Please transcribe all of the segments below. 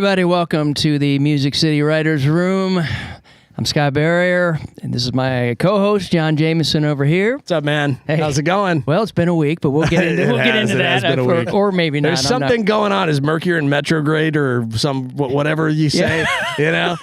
everybody. Welcome to the Music City Writers Room. I'm Sky Barrier, and this is my co-host, John Jameson, over here. What's up, man? Hey. How's it going? Well, it's been a week, but we'll get into that. Or maybe not. There's something going on. Is Mercury in retrograde or whatever you say? You know?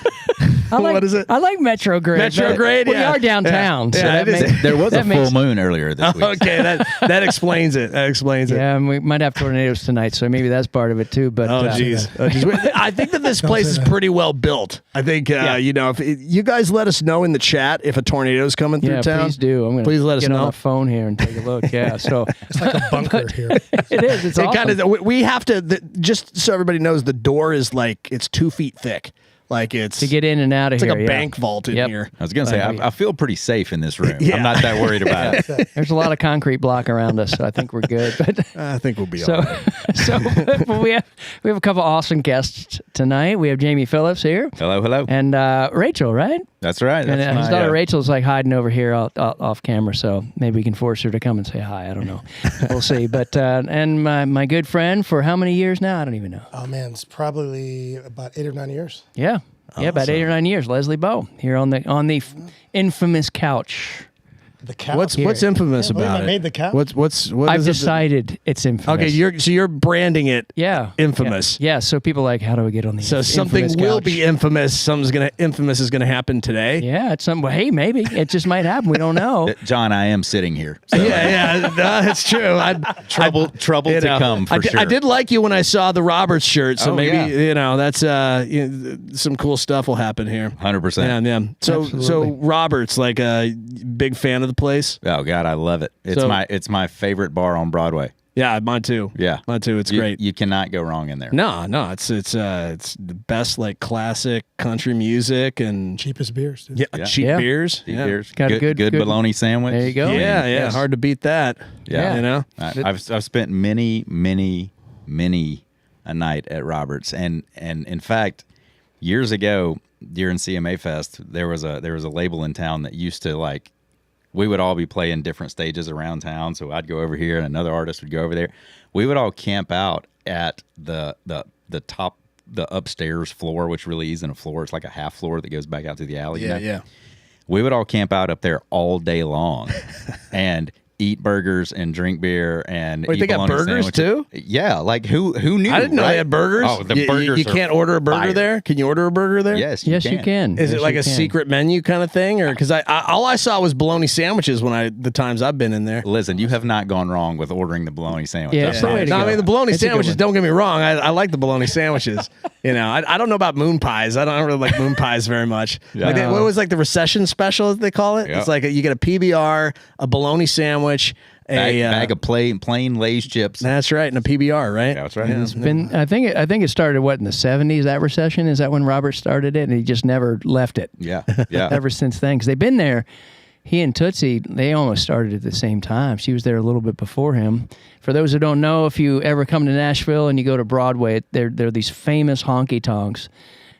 What is it? I like Metrograde. Metrograde, We are downtown. Yeah. So there was a full moon earlier this week. Okay, that explains it. That explains it. Yeah, and we might have tornadoes tonight, so maybe that's part of it too. But geez. I think that this place is pretty well built. I think you know, if you guys let us know in the chat if a tornado's coming through town. Please do. I'm gonna let us get know on the phone here and take a look. Yeah, so it's like a bunker here. It is. It's awesome. We have to just so everybody knows the door is like it's 2 feet thick. Like it's to get in and out of here. It's like a bank vault in here. I was going to say, I feel pretty safe in this room. I'm not that worried about it. There's a lot of concrete block around us, so I think we're good. But I think we'll be all right. But we have a couple awesome guests tonight. We have Jamie Phillips here. Hello, hello. And Rachel, right? That's right. That's and his daughter Rachel's like hiding over here off camera, so maybe we can force her to come and say hi. I don't know. We'll see. But and my good friend for how many years now? I don't even know. Oh man, it's probably about 8 or 9 years. Yeah. Yeah, about 8 or 9 years. Leslie Bowe here on the infamous couch. The couch. What's infamous about I it? made the couch. I've decided it's infamous. Okay, you're branding it. Yeah, infamous. Yeah. So people are like, how do we get on the? So something will be infamous. Infamous is gonna happen today. Yeah, it's some. Hey, maybe it just might happen. We don't know. John, I am sitting here. So yeah, that's true. Trouble to come for sure. I did like you when I saw the Roberts shirt. So maybe yeah. you know that's some cool stuff will happen here. 100%. Yeah. So Roberts, like a big fan of the place. Oh God, I love it. It's my favorite bar on Broadway. Yeah, mine too. Yeah, mine too. It's great. You cannot go wrong in there. No, it's the best like classic country music and cheapest beers. Too. Yeah, cheap beers. Cheap beers. Got a good bologna sandwich. There you go. Yeah. Hard to beat that. Yeah, you know. I've spent many a night at Roberts, and in fact, years ago during CMA Fest, there was a label in town that used to like. We would all be playing different stages around town, so I'd go over here, and another artist would go over there. We would all camp out at the upstairs floor, which really isn't a floor; it's like a half floor that goes back out to the alley. Yeah. We would all camp out up there all day long, and eat burgers and drink beer and Wait, eat they got burgers sandwiches. too? Yeah, like who knew? I didn't know they had burgers. Oh, the burgers! You can't order a burger fire. there. Can you order a burger there? Yes, you can. Is it like a secret menu kind of thing, or because all I saw was bologna sandwiches the times I've been in there. Listen, you have not gone wrong with ordering the bologna sandwich. Yeah, it's the way to go. I mean the bologna It's sandwiches. Don't get me wrong. I like the bologna sandwiches. You know, I don't know about moon pies. I don't really like moon pies very much. Yeah. Like what was like the recession special as they call it? Yep. It's like you get a PBR, a bologna sandwich. Bag of plain Lay's chips. That's right, and a PBR, right? Yeah, that's right. It's been. I think it started in the 70s. That recession is that when Robert started it, and he just never left it. Yeah. Ever since then, because they've been there. He and Tootsie, they almost started at the same time. She was there a little bit before him. For those who don't know, if you ever come to Nashville and you go to Broadway, there are these famous honky tonks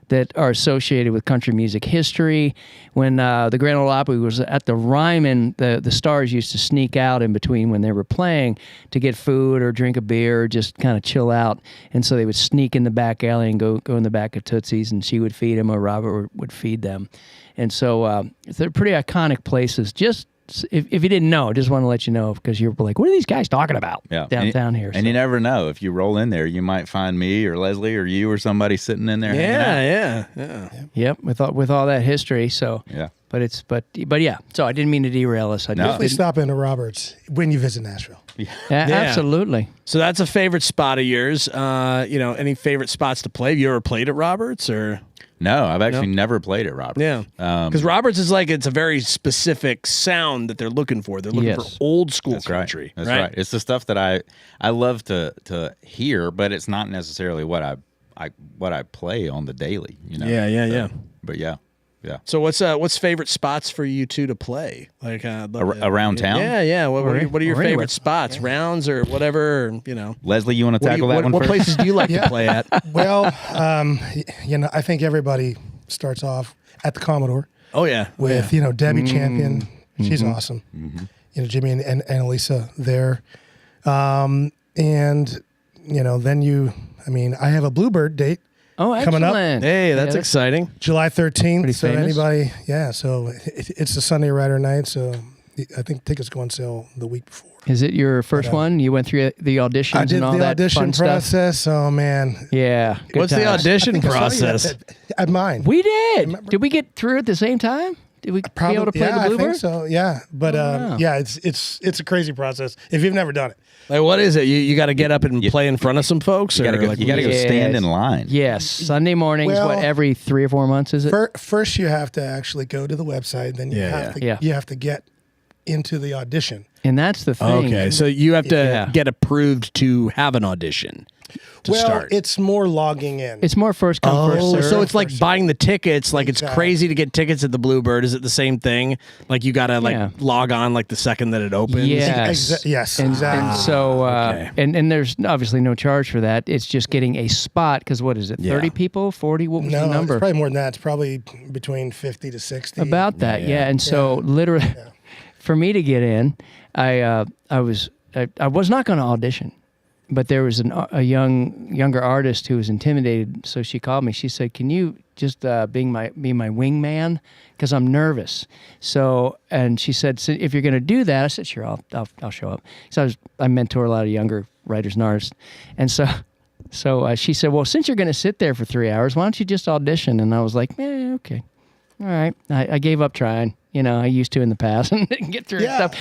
that are associated with country music history. When the Grand Ole Opry was at the Ryman, the stars used to sneak out in between when they were playing to get food or drink a beer or just kind of chill out. And so they would sneak in the back alley and go in the back of Tootsie's, and she would feed them or Robert would feed them. And so they're pretty iconic places. Just if you didn't know, just want to let you know because you're like, what are these guys talking about downtown here? And you never know. If you roll in there, you might find me or Leslie or you or somebody sitting in there. Yeah. Yep, with all that history. So yeah. But yeah. So I didn't mean to derail us. Definitely stop into Roberts when you visit Nashville. Yeah, absolutely. So that's a favorite spot of yours. Any favorite spots to play? Have you ever played at Roberts or? No, I've actually never played at Roberts. Yeah, because Roberts is like it's a very specific sound that they're looking for. They're looking for old school country. That's right. It's the stuff that I love to hear, but it's not necessarily what I play on the daily. You know. Yeah. But yeah. So what's favorite spots for you two to play? Like around town? Yeah. What are your favorite spots? Rounds or whatever? Or, you know. Leslie, you want to tackle that one what first? places do you like to play at? Well, I think everybody starts off at the Commodore. Oh yeah. With Debbie Champion, she's awesome. Mm-hmm. Jimmy and Elisa there, and then I have a Bluebird date Oh, coming up. excellent. Hey, that's Yeah, exciting. July 13th. Pretty So famous. anybody, so it's the Sunday Writer Night. So I think tickets go on sale the week before. Is it your first one? You went through the auditions I did and all the that audition fun stuff? process. Oh man, Yeah. good What's the times. audition I think I saw you process? at mine. We did. Remember? Did we get through at the same time? Did we be able to play yeah, the I Bluebird? think so. Yeah, but wow. yeah, it's a crazy process if you've never done it. Like, what is it? You got to get up and play in front of some folks? You gotta or go. like, You gotta go Yes. stand in line. Yes. Sunday mornings, Well, every 3 or 4 months, is it? First, you have to actually go to the website. Then you Yeah. have to get into the audition. And that's the thing. Okay, so you have to Yeah. get approved to have an audition to start. It's more logging in. It's more first come, first serve. So it's like buying the tickets. Like it's Exactly. crazy to get tickets at the Bluebird. Is it the same thing? Like you gotta Yeah. log on like the second that it opens. Yes. Yes, And, exactly. and so, okay. and there's obviously no charge for that. It's just getting a spot because what is it? Yeah. 30 people, 40? What was No, the number? it's probably more than that. It's probably between 50 to 60. About that, Yeah, yeah. yeah. And so, literally, for me to get in, I was not going to audition, but there was a younger artist who was intimidated. So she called me. She said, "Can you just be my wingman? Because I'm nervous." So, and she said, "So if you're going to do that," I said, "Sure, I'll show up." So I mentor a lot of younger writers and artists, and so she said, "Well, since you're going to sit there for 3 hours, why don't you just audition?" And I was like, okay. All right. I gave up trying. I used to in the past and didn't get through Yeah. stuff.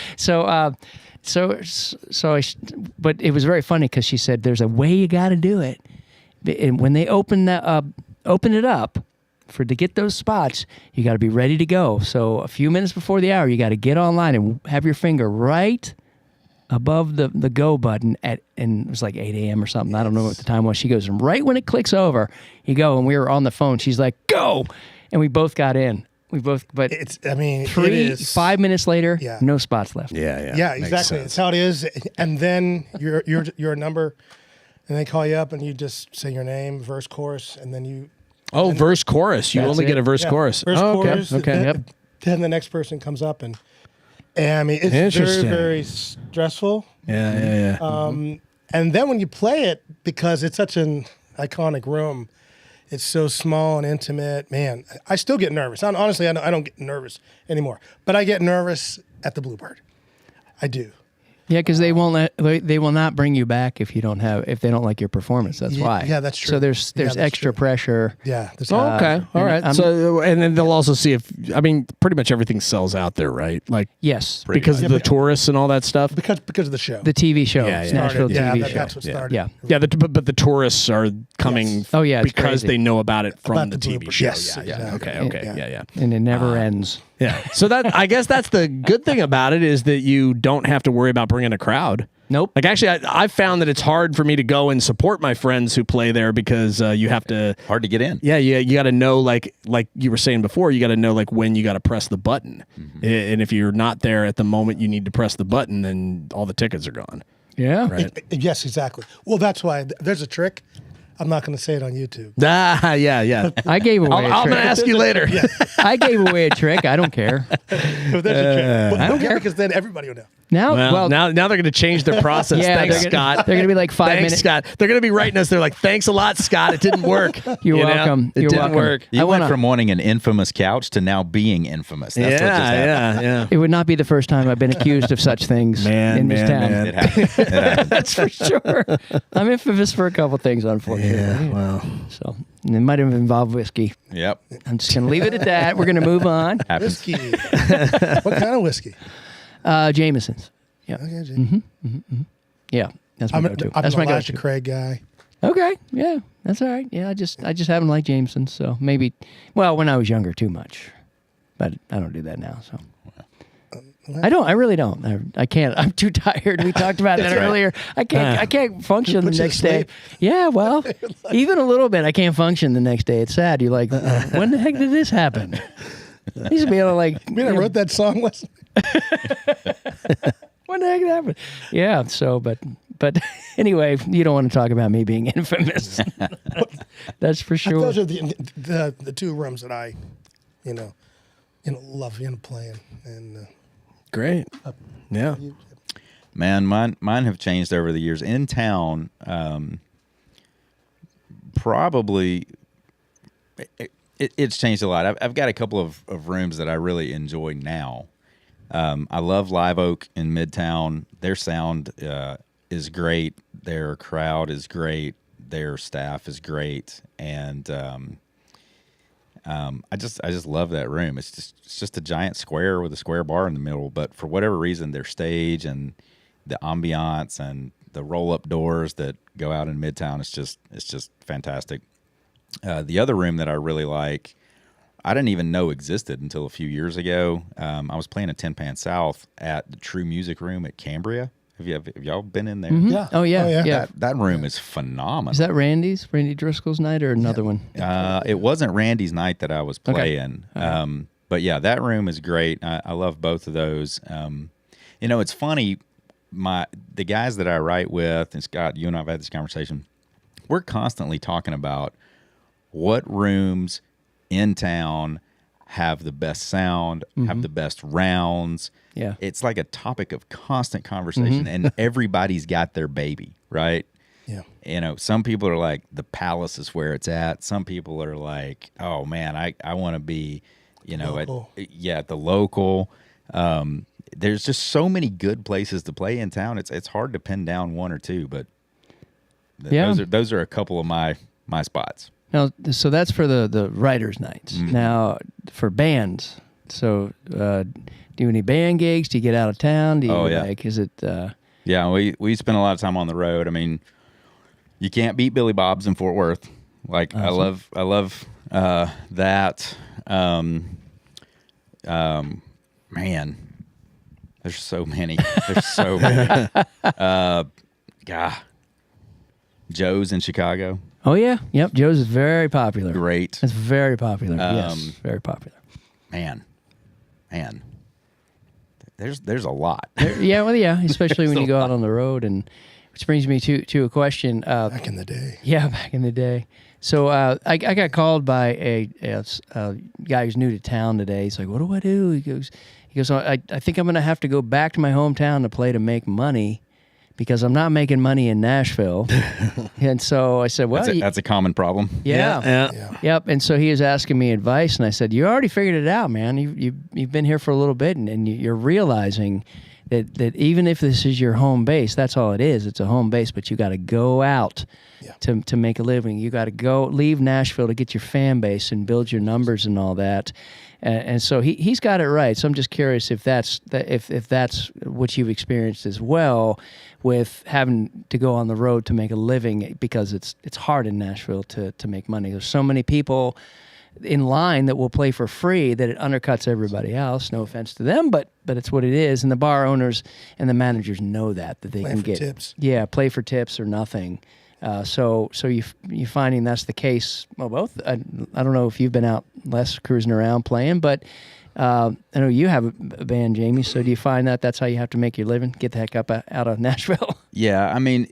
But it was very funny because she said, there's a way you got to do it. And when they open it up to get those spots, you got to be ready to go. So a few minutes before the hour, you got to get online and have your finger right above the go button and it was like 8 a.m. or something. I don't know what the time was. She goes, and right when it clicks over, you go. And we were on the phone. She's like, go. And we both got in. But It's. I mean, it 5 minutes later, Yeah. no spots left. Yeah, exactly. It's how it is. And then you're a number, and they call you up, and you just say your name, verse, chorus, and then you. Oh, verse chorus. You That's only it. get a verse Yeah, chorus. Verse, Oh, okay. chorus. Okay. Then the next person comes up, and I mean, it's Interesting. very, very stressful. Yeah. And then when you play it, because it's such an iconic room, it's so small and intimate. Man, I still get nervous. Honestly, I don't get nervous anymore. But I get nervous at the Bluebird. I do. Yeah, because they will not bring you back if they don't like your performance. That's why. Yeah, that's true. So there's Yeah, that's extra true. pressure. Yeah. There's Okay. All right. I'm- So, and then they'll also see if, pretty much everything sells out there, right? Like, Yes, because of the tourists and all that stuff. because of the show. the TV show, Yeah, yeah. Nashville yeah, TV show. that's what started. Yeah. Yeah, but the tourists are coming Yes. Oh, yeah, it's because crazy. they know about it from About the the TV Bluebird. show. Yes, Yeah. exactly. Okay. Yeah. Yeah. And it never ends. Yeah. So I guess that's the good thing about it is that you don't have to worry about bringing a crowd. Nope. Like actually, I've found that it's hard for me to go and support my friends who play there because you have to. Hard to get in. Yeah, you got to know like you were saying before, you got to know like when you got to press the button, and if you're not there at the moment you need to press the button, then all the tickets are gone. Yeah. Right. Yes, exactly. Well, that's why there's a trick. I'm not going to say it on YouTube. Yeah. I gave away a I'm trick. gonna ask you later. I gave away a trick. I don't care. But there's a trick. I don't care. Because then everybody will know. Now, Now they're going to change their process. yeah, Thanks, they're Scott. They're going to be like 5 Thanks, minutes. Scott. They're going to be writing us. They're like, thanks a lot, Scott. It didn't work. You're You know? welcome. It You're didn't welcome. work. You I went wanna- from wanting an infamous couch to now being infamous. That's what just happened. Yeah. It would not be the first time I've been accused of such things in this town. It happened. It happened. That's for sure. I'm infamous for a couple things, unfortunately. Yeah. Wow. So it might have involved whiskey. Yep. I'm just going to leave it at that. We're going to move on. Happens. Whiskey. What kind of whiskey? Jameson's. Yeah. Okay, Jim. Yeah. That's my I'm go-to. an That's my Elijah go-to. Craig guy. Okay. Yeah. That's all right. Yeah. I just haven't liked Jameson's. So maybe, well, when I was younger, too much. But I don't do that now. So. I really don't. I can't. I'm too tired. We talked about that earlier. I can't function the Put you to next day. sleep. Yeah, well, even a little bit, I can't function the next day. It's sad. You're like, when the heck did this happen? I used to be able to like, I mean, I wrote that song last when the heck did that happen? Yeah. So, but anyway, you don't want to talk about me being infamous. That's for sure. Those are the two rooms that I, love playing. And Great. Yeah. Man, mine have changed over the years. In town, probably it's changed a lot. I've got a couple of rooms that I really enjoy now. I love Live Oak in Midtown. Their sound is great. Their crowd is great. Their staff is great, and I just love that room. It's just a giant square with a square bar in the middle. But for whatever reason, their stage and the ambiance and the roll up doors that go out in Midtown, it's just fantastic. The other room that I really like, I didn't even know existed until a few years ago. I was playing a 10-Pan South at the True Music Room at Cambria. Have y'all been in there? Mhm. Yeah. Oh yeah. Yeah. That room is phenomenal. Is that Randy Driscoll's night or another one? It wasn't Randy's night that I was playing. Okay. But yeah, that room is great. I love both of those. It's funny. The guys that I write with, and Scott, you and I have had this conversation. We're constantly talking about what rooms in town have the best sound, have the best rounds. Yeah. It's like a topic of constant conversation, and everybody's got their baby, right? Yeah. Some people are like, the Palace is where it's at. Some people are like, oh man, I want to be, Local. at the local. There's just so many good places to play in town. It's hard to pin down one or two, but those are a couple of my spots. Now, so that's for the writers' nights. Now, for bands, so do any band gigs? Do you get out of town? Do you is it? Yeah, we spend a lot of time on the road. I mean, you can't beat Billy Bob's in Fort Worth. Like awesome. I love that. Man, there's so many. Joe's in Chicago. Oh yeah, yep. Joe's is very popular. Great. It's very popular. Yes, very popular. Man. There's a lot. Yeah, especially when you go out on the road, and which brings me to a question. Back in the day. Yeah, back in the day. So I got called by a guy who's new to town today. He's like, "What do I do?" He goes, I think I'm going to have to go back to my hometown to play to make money, because I'm not making money in Nashville." And so I said, well, that's a common problem. Yeah. Yep. And so he was asking me advice, and I said, you already figured it out, man. You've been here for a little bit, and you're realizing that even if this is your home base, that's all it is. It's a home base, but you got to go out to make a living. You got to leave Nashville to get your fan base and build your numbers and all that. And so he's got it right. So I'm just curious if that's what you've experienced as well, with having to go on the road to make a living, because it's hard in Nashville to make money. There's so many people in line that will play for free that it undercuts everybody else. No offense to them, but it's what it is. And the bar owners and the managers know that they play can for get tips. Yeah, play for tips or nothing. So you finding that's the case. Well, both. I don't know if you've been out less cruising around playing, but I know you have a band, Jamie. So do you find that's how you have to make your living? Get the heck up out of Nashville. Yeah, I mean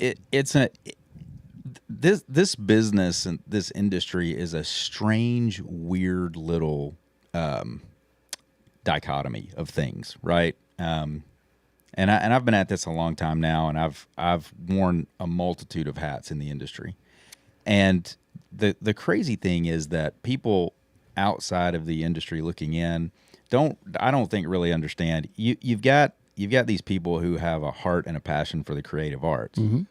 this business and this industry is a strange, weird little dichotomy of things, right? And I've been at this a long time now, and I've worn a multitude of hats in the industry. And the crazy thing is that people outside of the industry looking in I don't think really understand. You've got these people who have a heart and a passion for the creative arts. Mm-hmm.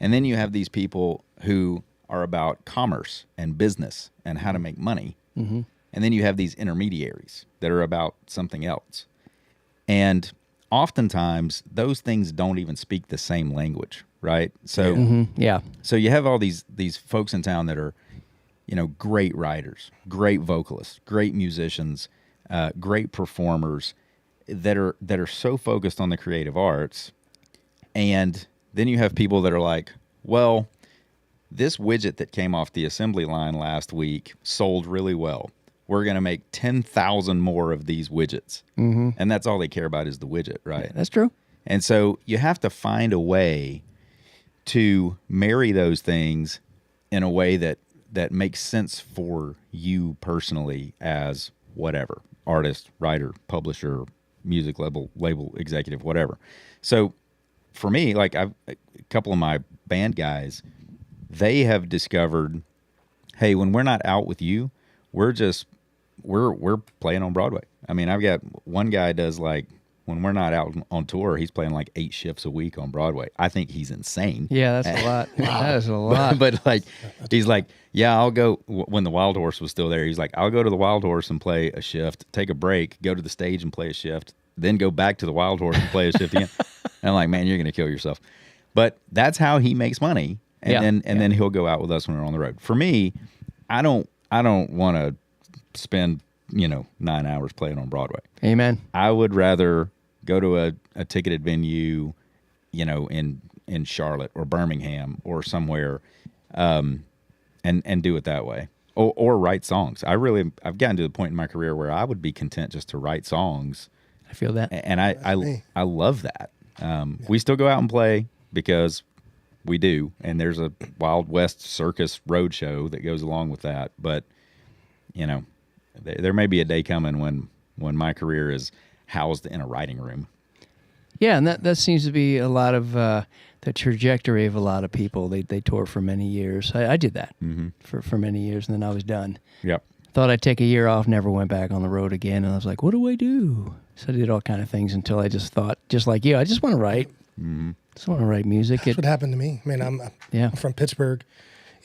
And then you have these people who are about commerce and business and how to make money. Mm-hmm. And then you have these intermediaries that are about something else. And oftentimes those things don't even speak the same language, right? So So you have all these folks in town that are, great writers, great vocalists, great musicians, great performers that are so focused on the creative arts. And then you have people that are like, well, this widget that came off the assembly line last week sold really well. We're going to make 10,000 more of these widgets. Mm-hmm. And that's all they care about is the widget, right? Yeah, that's true. And so you have to find a way to marry those things in a way that makes sense for you personally as whatever, artist, writer, publisher, music label executive, whatever. So for me, like a couple of my band guys, they have discovered, hey, when we're not out with you, we're playing on Broadway. I mean, I've got one guy does like, when we're not out on tour, he's playing like 8 shifts a week on Broadway. I think he's insane. Yeah, that's a lot. That is a lot. But like, he's like, yeah, I'll go. When the Wild Horse was still there, he's like, I'll go to the Wild Horse and play a shift, take a break, go to the stage and play a shift, then go back to the Wild Horse and play a shift again. And I'm like, man, you're going to kill yourself. But that's how he makes money. And then he'll go out with us when we're on the road. For me, I don't want to spend 9 hours playing on Broadway. Amen. I would rather go to a ticketed venue, in Charlotte or Birmingham or somewhere, and do it that way, or write songs. I've gotten to the point in my career where I would be content just to write songs. I feel that, and I love that. We still go out and play because we do, and there's a Wild West Circus road show that goes along with that. But there may be a day coming when my career is housed in a writing room. Yeah, and that seems to be a lot of the trajectory of a lot of people. They tour for many years. I did that for many years, and then I was done. Yep. Thought I'd take a year off, never went back on the road again, and I was like, what do I do? So I did all kind of things until I just thought, just like you, I just want to write. Just want to write music. That's what happened to me. I mean, I'm from Pittsburgh,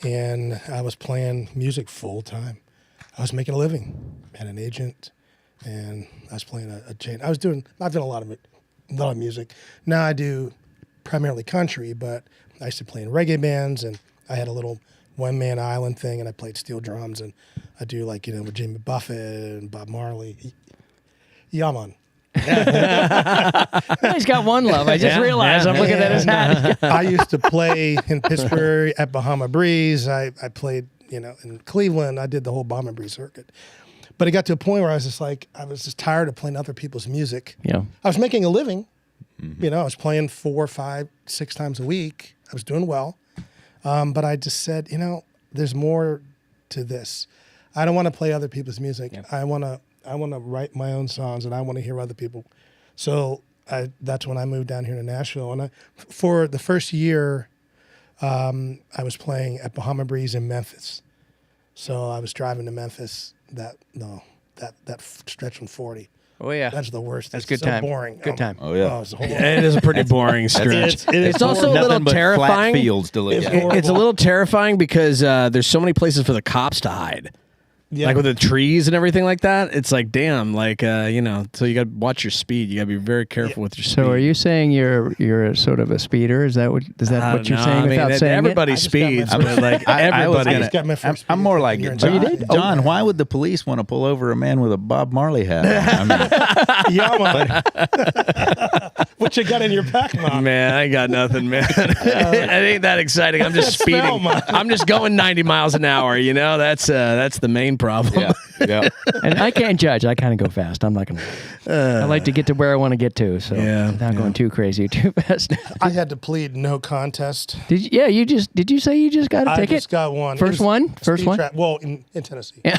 and I was playing music full time. I was making a living, had an agent, and I was playing a chain. I've done a lot of music. Now I do primarily country, but I used to play in reggae bands, and I had a little one-man island thing, and I played steel drums, and I do with Jimmy Buffett and Bob Marley. Yeah, man. He's got one love. I just realized. I'm looking at his hat. I used to play in Pittsburgh at Bahama Breeze. I played, in Cleveland. I did the whole Bahama Breeze circuit. But it got to a point where I was just tired of playing other people's music. Yeah. I was making a living. I was playing 4, 5, 6 times a week. I was doing well. But I just said, there's more to this. I don't want to play other people's music. Yeah. I want to write my own songs, and I want to hear other people. So that's when I moved down here to Nashville. And for the first year, I was playing at Bahama Breeze in Memphis. So I was driving to Memphis. That stretch from 40. Oh yeah, that's the worst. That's it's good so time. Boring. Good time. Oh yeah, it is a pretty boring stretch. It's also a little terrifying. Flat fields to look at. It's a little terrifying because there's so many places for the cops to hide. Yeah. Like with the trees and everything like that, it's like, damn, so you got to watch your speed. You got to be very careful with your speed. So are you saying you're a sort of a speeder? Is that what you're saying without saying everybody it? speeds, but like everybody. I just got my first I'm more like John, you did? John, why would the police want to pull over a man with a Bob Marley hat? Yeah, man. What you got in your pack, Mom? Man, I got nothing, man. It ain't that exciting. I'm just speeding. I'm just going 90 miles an hour. That's the main problem. Yeah. And I can't judge. I kind of go fast. I'm not going to. I like to get to where I want to get to. So without going too crazy or too fast. I had to plead no contest. Did you say you just got a ticket? I just got one. First one? Well, in Tennessee. Yeah.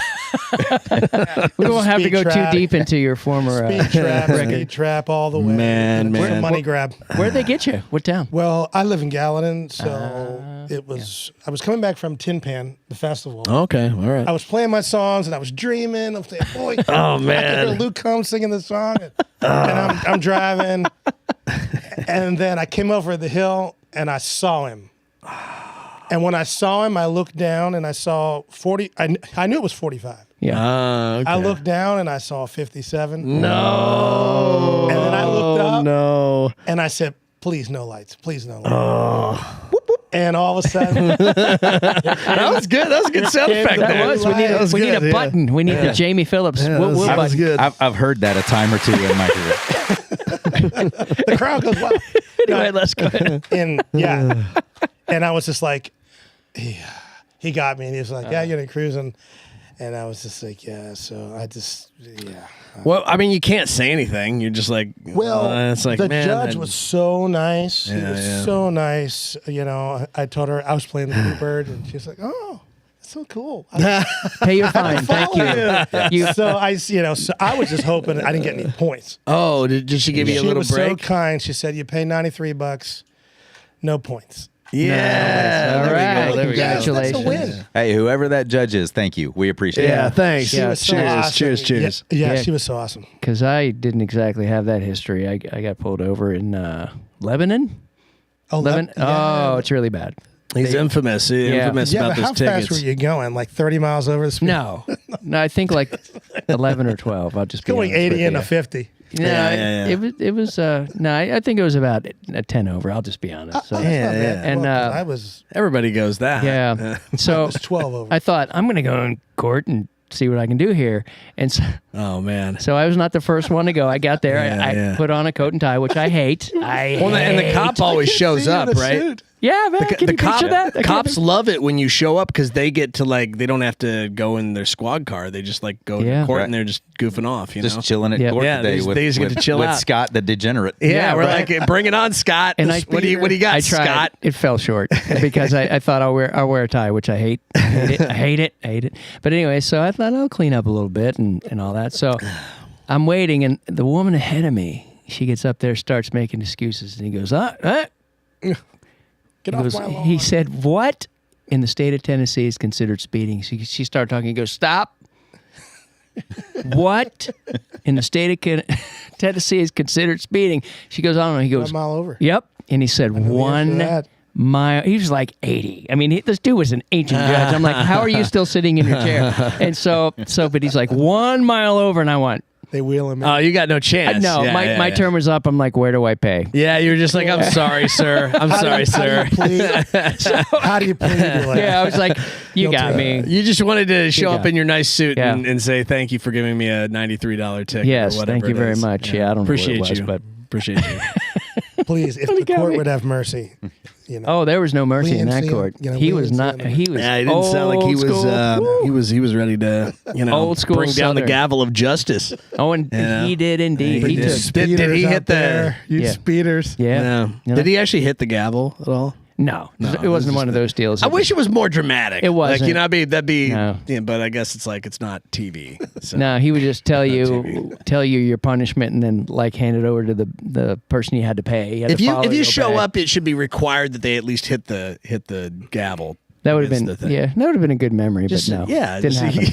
We won't have to go too deep into your former speed trap all the way. Man. Money grab. Where'd they get you? What town? Well, I live in Gallatin, so it was. I was coming back from Tin Pan, the festival. Okay, all right. I was playing my songs and I was dreaming. I was saying, "Boy, oh I could man!" hear Luke Combs singing the song, and I'm driving, and then I came over the hill and I saw him. And when I saw him, I looked down and I saw 40. I knew it was 45. Yeah. Okay. I looked down and I saw 57. No. And then I looked up. No. And I said, "Please, no lights. Please, no lights." Whoop, whoop. And all of a sudden, That was good. That was a good sound effect. That was. We need a button. We need the Jamie Phillips. Yeah, Woo-woo that was button. good. I've heard that a time or two in my career. the crowd goes wild. Anyway, let's go ahead. And and I was just like, he got me, and he was like, "Yeah, you're cruising," and I was just like, "Yeah." So I just, Well, I mean, you can't say anything. You're just like, it's like, the man, judge was so nice. He was so nice. I told her I was playing the Bluebird, and she was like, "Oh, that's so cool." Pay your fine. Thank you. So I was just hoping I didn't get any points. Oh, did she give you a little She was break? so kind. She said, "You pay $93, no points." Yeah. All there we right. go, there we go. Congratulations. That's a win. Hey, whoever that judge is, thank you. We appreciate Yeah, it. thanks. She was so cheers, awesome. cheers, cheers. Yeah, Yeah. she was so awesome. Because I didn't exactly have that history. I got pulled over in Lebanon. Lebanon. Oh, it's really bad. He's infamous. Infamous Yeah, about but those how tickets. fast were you going? Like 30 miles over the speed? No, I think like 11 or 12. I'll just be Going honest 80 with and you. a 50. No, Yeah. it was no, I think it was about a 10 over. I'll just be honest. So, That's not bad. And, Well, 'cause I was Everybody goes that. yeah. So 12 over. I thought I'm going to go in court and see what I can do here. And Oh man. so I was not the first one to go. I got there. Yeah, I put on a coat and tie, which I hate. And the cop always shows up, right? Yeah, man. Can you picture that? I Cops can't- love it when you show up because they get to they don't have to go in their squad car. They just go to Yeah. court Right. and they're just goofing off. You Just know. chilling at Yeah. court Yeah, today they just get to chill with out. Scott the degenerate. Yeah, we're right. like, bring it on, Scott. And what do you got, I tried. Scott? It fell short because I thought I'll wear a tie, which I hate. I hate it. But anyway, so I thought I'll clean up a little bit and all that. So I'm waiting, and the woman ahead of me, she gets up there, starts making excuses, and he goes, Get He off goes, my lawn. he said, what in the state of Tennessee is considered speeding? She started talking. He goes, stop. What in the state of Tennessee is considered speeding? She goes, I don't know. He goes, 1 mile over. yep. And he said, the answer to 1 that. mile. He was like 80. I mean, this dude was an ancient judge. I'm like, how are you still sitting in your chair? And but he's like 1 mile over. And I went, They wheel him in. Oh, you got no chance. no, Yeah, my term was up. I'm like, where do I pay? Yeah, you're just like, I'm sorry, sir. I'm sorry, sir. How do you plead? You're like, Yeah, I was like, you Guilty. got me. You just wanted to show got up in your nice suit Yeah. and say thank you for giving me a $93 ticket. Yes, or whatever thank you it very is. much. Yeah, I don't know what it appreciate was, you, but- appreciate you. please, if the got court me. would have mercy. Oh, there was no mercy in that Lean court. Sam, He Lean was not. Sam. He was. Yeah, it didn't sound like he old was. school. He was ready to, Old school bring down the Southern. gavel of justice. Oh, and Yeah. he did indeed. He He did. took. Did Speeders he out hit the- there, you Yeah. speeders? Yeah. You know? Did he actually hit the gavel at all? No, it wasn't one of those deals. I wish it was more dramatic. It Like, wasn't. that'd be. No. Yeah, but I guess it's not TV. So. No, he would just tell you TV. your punishment and then hand it over to the person you had to pay. You had If to follow you your show pay. up, it should be required that they at least hit the gavel. that would have That's been the thing. that would have been a good memory. Just, but no, yeah, didn't happen.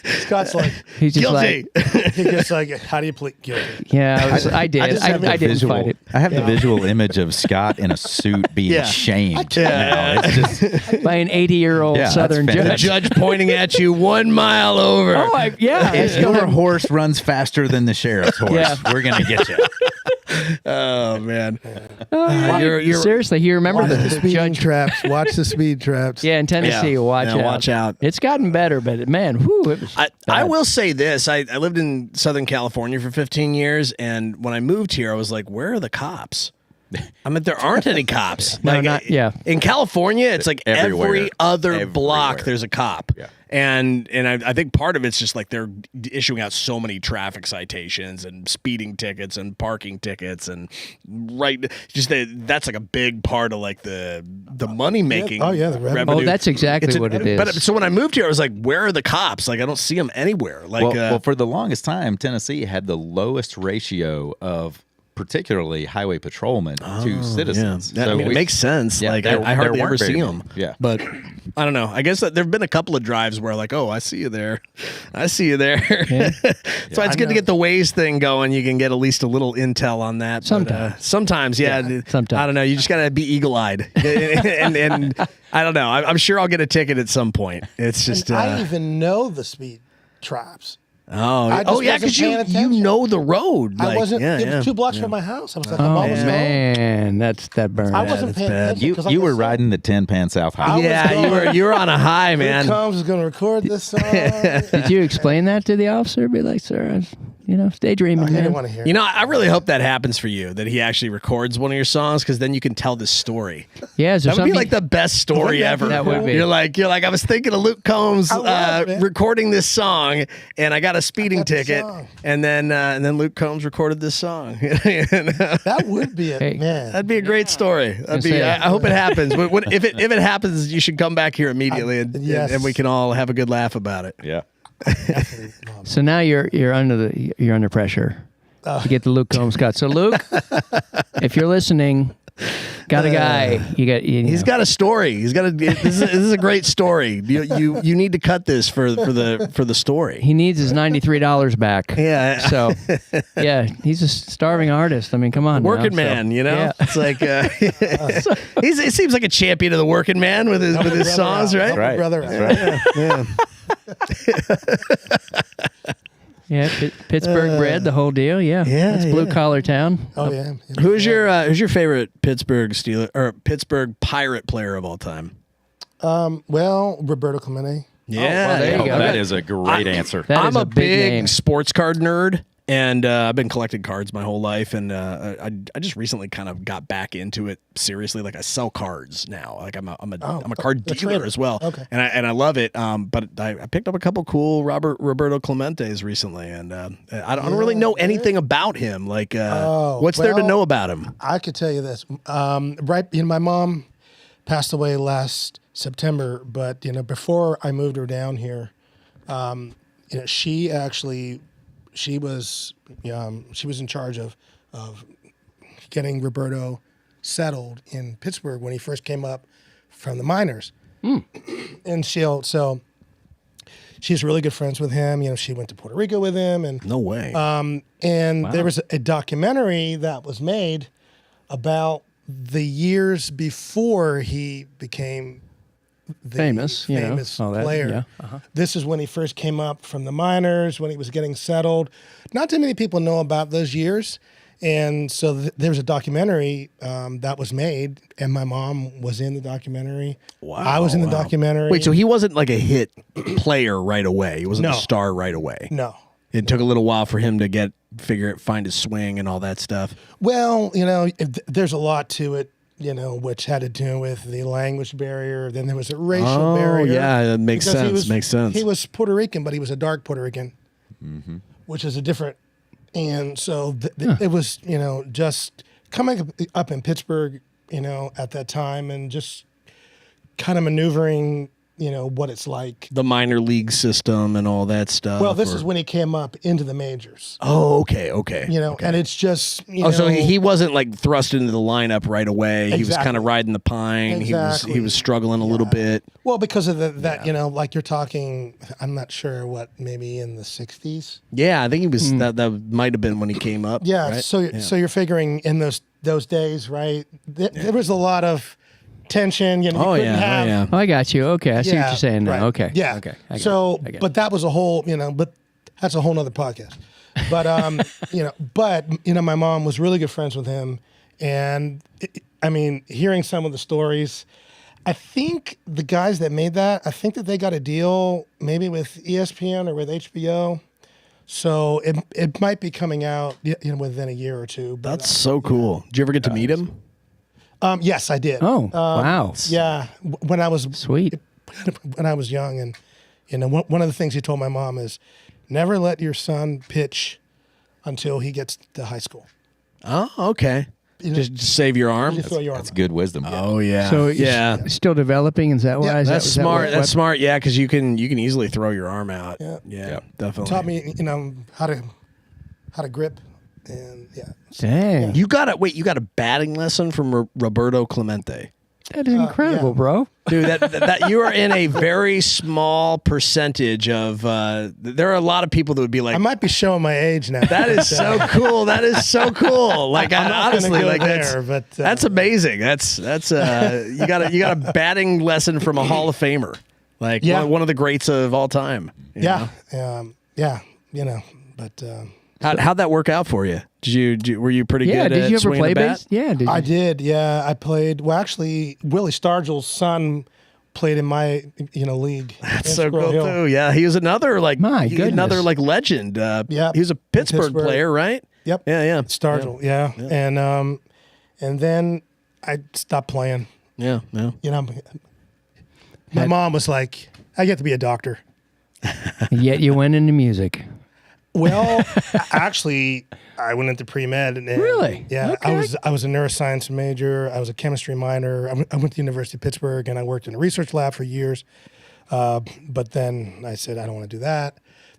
Scott's like, He's just guilty. like, he gets like, how do you plead guilty? yeah, I did. I just have the didn't visual. fight it. I have the visual image of Scott in a suit being Yeah. shamed. Yeah. Now. It's just By an 80-year-old Yeah, that's Southern The fantastic. judge. judge pointing at you 1 mile over. Oh, yeah. if your horse runs faster than the sheriff's horse, Yeah. we're gonna get you. Oh man. You're, seriously, you remember Watch the the speed judge? traps. Watch the speed traps. Yeah, in Tennessee, Yeah. watch Yeah, out. watch out. It's gotten better, but man, whew, it was I bad. will say this. I lived in Southern California for 15 years, and when I moved here, I was like, where are the cops? I mean, there aren't any cops. No, Like, not- yeah. In California, it's like Everywhere. every other block Everywhere. there's a cop. Yeah. And I think part of it's just like they're issuing out so many traffic citations and speeding tickets and parking tickets and that's like a big part of like the money making. Oh, yeah, the revenue. Oh, that's exactly It's what it is. But so when I moved here, I was like, where are the cops? Like I don't see them anywhere. Like Well, for the longest time, Tennessee had the lowest ratio of particularly highway patrolmen to citizens. Yeah. I mean, it makes sense. Yeah, like there- I there hardly ever weren't very see many. them. Yeah. But I don't know. I guess that there've been a couple of drives where like, oh, I see you there. I see you there. Yeah. So it's good to get the Waze thing going. You can get at least a little intel on that. Sometimes. Sometimes, yeah. sometimes. I don't know. You just gotta be eagle-eyed. and I don't know. I'm sure I'll get a ticket at some point. It's just And I even know the speed traps. yeah, I just because wasn't paying you attention. know the road. I Like, wasn't. yeah, it was yeah. 2 blocks from my house. I was like, oh I'm almost home. man, that burns. I wasn't that's paying bad. attention. 'cause You like I were said, riding the 10 Pan South I Highway. was Yeah, going- you were on a high, Luke man. Combs is going to record this song. Did you explain that to the officer? Be like, sir, I was, daydreaming, I man. didn't want to hear You it. know, I really hope that happens for you, that he actually records one of your songs, because then you can tell this story. Yeah, is there That would be something? like the best story Wouldn't that ever. be That would be. You're like, I was thinking of Luke Combs I love it. recording this song, and I got a speeding got the ticket, song. and then Luke Combs recorded this song. That would be a Hey. man. That'd be a great story. That'd be. say- I hope it happens. If it happens, you should come back here immediately, yes. and we can all have a good laugh about it. Yeah. So now you're under pressure. to get the Luke Combs cut. So Luke, if you're listening, got a guy. He's got a story. He's got a. This is a great story. You need to cut this for the story. He needs his $93 back. Yeah. So yeah, he's a starving artist. I mean, come on, Working now. man, So, you know. yeah. It's like it seems like a champion of the working man with his songs, right? Right. Brother. Right. Yeah, Pittsburgh bred, the whole deal. Yeah, Yeah, it's blue collar town. Oh yeah. Who's your favorite Pittsburgh Steeler or Pittsburgh Pirate player of all time? Well, Roberto Clemente. Yeah, well, there you Oh, go. that is a great answer. That I'm is a a big big name. sports card nerd, and I've been collecting cards my whole life. And I just recently kind of got back into it seriously. Like I sell cards now. Like I'm a card a dealer trader. as well. Okay. And I love it. But I picked up a couple cool Roberto Clementes recently, and I don't really know anything about him. Like what's there to well, know about him? I could tell you this. My mom passed away last September, but before I moved her down here, she was in charge of getting Roberto settled in Pittsburgh when he first came up from the minors, and she's really good friends with him. She went to Puerto Rico with him, and No way. there was a documentary that was made about the years before he became the Famous, all that, player. yeah, uh-huh. This is when he first came up from the minors, when he was getting settled. Not too many people know about those years. And so there was a documentary that was made, and my mom was in the documentary. Wow. I was in the documentary. Wait, so he wasn't like a hit player right away. He wasn't No. a star right away. No. It took a little while for him to find his swing and all that stuff. Well, there's a lot to it, which had to do with the language barrier. Then there was a racial barrier. yeah, it makes because sense. Makes sense. He was Puerto Rican, but he was a dark Puerto Rican, which is a different. And so it was, just coming up in Pittsburgh, at that time, and just kind of maneuvering, what it's like. The minor league system and all that stuff. Well, this is when he came up into the majors. Oh, okay. And it's just, So he wasn't like thrust into the lineup right away. He was Exactly. kind of riding the pine. Exactly. He was struggling a little bit. Well, because of that, like you're talking, I'm not sure maybe in the 60s. Yeah, I think he was. That might have been when he came up. Yeah. right? So you're figuring in those days, right? There was a lot of tension. You Oh couldn't yeah. have, Oh yeah. Oh, I got you. Okay, I see what you're saying now. right. Okay. Yeah. Okay. I get So, it. I get but that was a whole, but that's a whole nother podcast. But, my mom was really good friends with him. And hearing some of the stories, I think the guys that made that, I think that they got a deal maybe with ESPN or with HBO. So it might be coming out, within a year or two. But, That's so cool. Did you ever get to meet him? yes, I did. Oh, wow. Yeah, when I was Sweet. when I was young, and one of the things he told my mom is, never let your son pitch until he gets to high school. Oh, okay. Just save your arm. You throw your arm That's out. good wisdom. Oh yeah. So yeah. still developing. Is that why? Yeah, Is That's that, is that smart. what- That's smart. Yeah, because you can easily throw your arm out. Yeah. Yeah, definitely. Taught me, how to grip, and yeah. Dang, You got a batting lesson from Roberto Clemente. that is incredible, yeah. bro. Dude, that you are in a very small percentage of. There are a lot of people that would be like, I might be showing my age now. "That is so cool. That is so cool." Like, I'm not honestly, gonna go like there, but that's amazing. That's you got a batting lesson from a Hall of Famer, like Yeah. one of the greats of all time. you know? yeah, but. How'd that work out for you? Were you pretty Yeah. good Did at you ever swinging play the bat? bass? Yeah. Did you? I did, yeah. I played. Well, actually, Willie Stargell's son played in my league. That's in so Squirrel cool Hill. too. Yeah, he was another My goodness. another like legend. Yep. He was a Pittsburgh Pittsburgh. player, right? Yep. Yeah. Stargell, yeah. And then I stopped playing. Yeah. My mom was like, "I get to be a doctor." Yet you went into music. Well, actually, I went into pre-med. And, Really? Yeah. Okay. I was a neuroscience major. I was a chemistry minor. I went to the University of Pittsburgh, and I worked in a research lab for years. But then I said, I don't want to do that.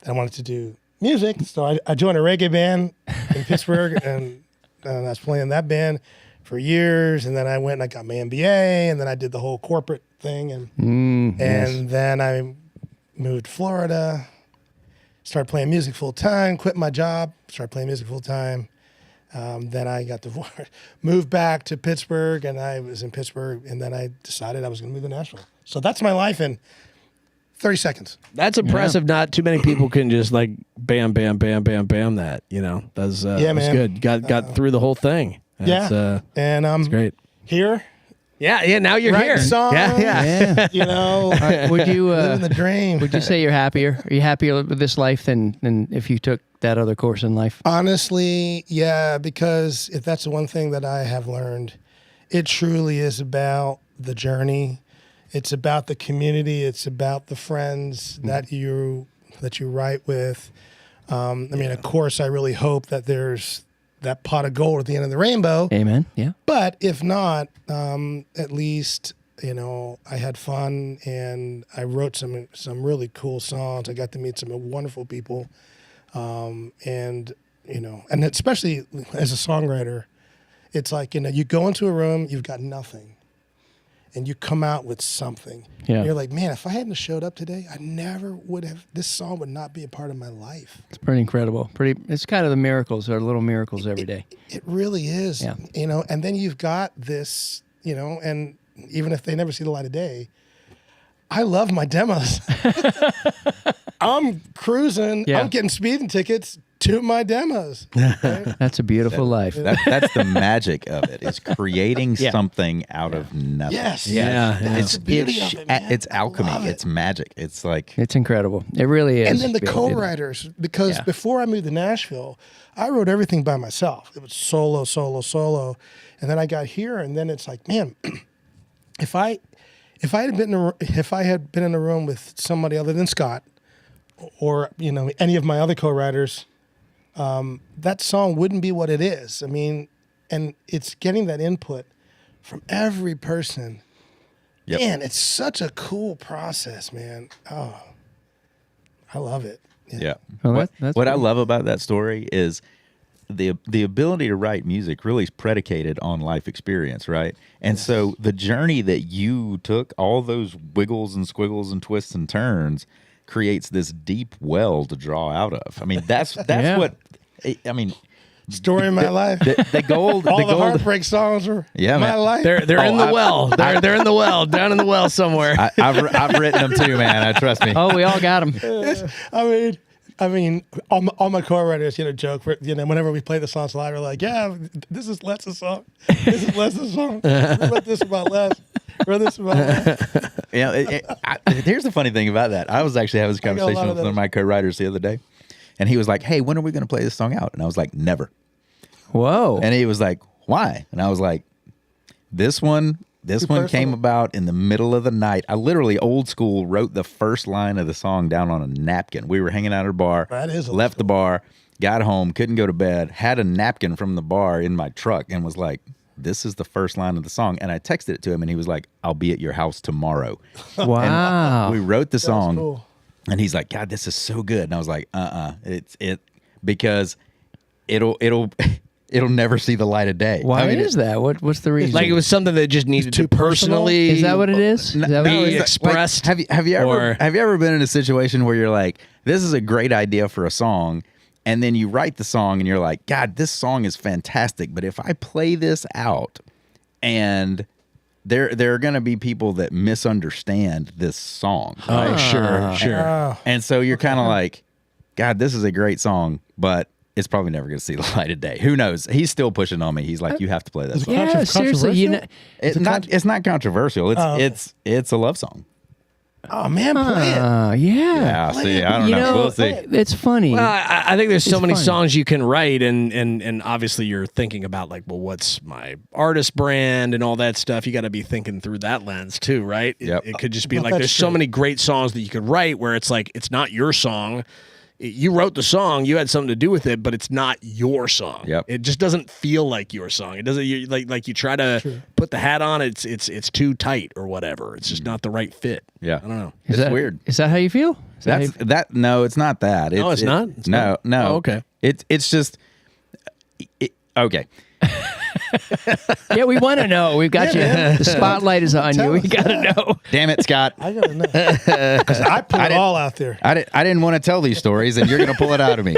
I wanted to do music. So I joined a reggae band in Pittsburgh, and I was playing that band for years. And then I went and I got my MBA, and then I did the whole corporate thing, and then I moved to Florida, started playing music full time, quit my job, started playing music full time. Then I got divorced, moved back to Pittsburgh, and I was in Pittsburgh, and then I decided I was going to move to Nashville. So that's my life in 30 seconds. That's impressive. Not too many people can just like bam, bam, bam, bam, bam that, you know. That's man. good. Got through the whole thing. That's, and I'm great. here. Yeah, now you're Writing here. songs, Yeah. you know, Would you living the dream. would you say you're happier? Are you happier with this life than if you took that other course in life? Honestly, yeah, because if that's the one thing that I have learned, it truly is about the journey. It's about the community. It's about the friends that you write with. I mean, of course, I really hope that there's that pot of gold at the end of the rainbow. Amen. Yeah. But if not, at least, you know, I had fun and I wrote some really cool songs. I got to meet some wonderful people. And, you know, and especially as a songwriter, it's like, you know, you go into a room, you've got nothing, and you come out with something. Yeah. And you're like, man, if I hadn't showed up today, I never would have, this song would not be a part of my life. It's pretty incredible. It's kind of the miracles or little miracles every day. It really is. Yeah. You know, and then you've got this, you know, and even if they never see the light of day, I love my demos. I'm cruising. Yeah. I'm getting speeding tickets to my demos. Right? That's a beautiful life. That's the magic of it. Is creating something out of nothing. Yes. Yeah. That's the beauty of it, man. It's alchemy. I love it. It's magic. It's like It's incredible. It really is. And then the to be able to do that. co-writers, because Yeah. before I moved to Nashville, I wrote everything by myself. It was solo, solo, solo. And then I got here, and then it's like, man, if I had been in a room with somebody other than Scott, or you know any of my other co-writers, that song wouldn't be what it is. I mean, and it's getting that input from every person. Yep. Man, it's such a cool process, man. Oh, I love it. yeah. Well, that's What I cool. love about that story is the ability to write music really is predicated on life experience, right? And so the journey that you took, all those wiggles and squiggles and twists and turns, creates this deep well to draw out of. I mean, that's Yeah. what I mean. Story of my life. The gold, All the the gold. heartbeat songs are Yeah, my man. life. They're in the well. They're in the well, down in the well somewhere. I've written them too, man. I trust me. Oh, we all got them. I mean, all my co-writers, you know, joke. Whenever we play the songs live, we're like, "Yeah, this is Les' song. This is Les' song. We wrote this about Les. Wrote this about Les." Here's the funny thing about that. I was actually having this got a lot conversation of with one of those. my co-writers the other day, and he was like, "Hey, when are we going to play this song out?" And I was like, "Never." Whoa. And he was like, "Why?" And I was like, "This one came personal. about in the middle of the night. I literally old school wrote the first line of the song down on a napkin. We were hanging out at a bar, That is old left the school. bar, got home, couldn't go to bed, had a napkin from the bar in my truck, and was like, this is the first line of the song." And I texted it to him, and he was like, "I'll be at your house tomorrow." Wow. We wrote the song, cool. and he's like, "God, this is so good." And I was like, because it'll never see the light of day. Why I mean, is that? What's the reason? Like it was something that just needed to too personal? personally. Is that what it is? Is that what be it is? Like, expressed? have you or- ever been in a situation where you're like, this is a great idea for a song, and then you write the song and you're like, God, this song is fantastic, but if I play this out, and there are going to be people that misunderstand this song, Oh, sure. Oh, and so you're kind of like, God, this is a great song, but it's probably never going to see the light of day. Who knows? He's still pushing on me. He's like, you have to play that song. Yeah, seriously. You know, It's not controversial. It's a love song. oh man, play it. Yeah, yeah. see, I don't You know. know, We'll see. it's funny. Well, I think there's so It's many fun. songs you can write, and obviously you're thinking about like, well, what's my artist brand and all that stuff. You got to be thinking through that lens too, right? Yep. It could just be Well, like that's there's so true. many great songs that you could write where it's like it's not your song. You wrote the song, you had something to do with it, but it's not your song. Yep. It just doesn't feel like your song. It doesn't. You, like you try to put the hat on, it's too tight or whatever. It's just not the right fit. Yeah. I don't know. It's that weird. Is that how you feel? That's that. No, it's not that. No, it's not? It's no, not? no. Oh, okay. It's just. Okay. Yeah, we want to know. We've got you. The spotlight is on you. We got to know. Damn it, Scott. I gotta know. 'Cause I put it all out there. I didn't want to tell these stories, and you're going to pull it out of me.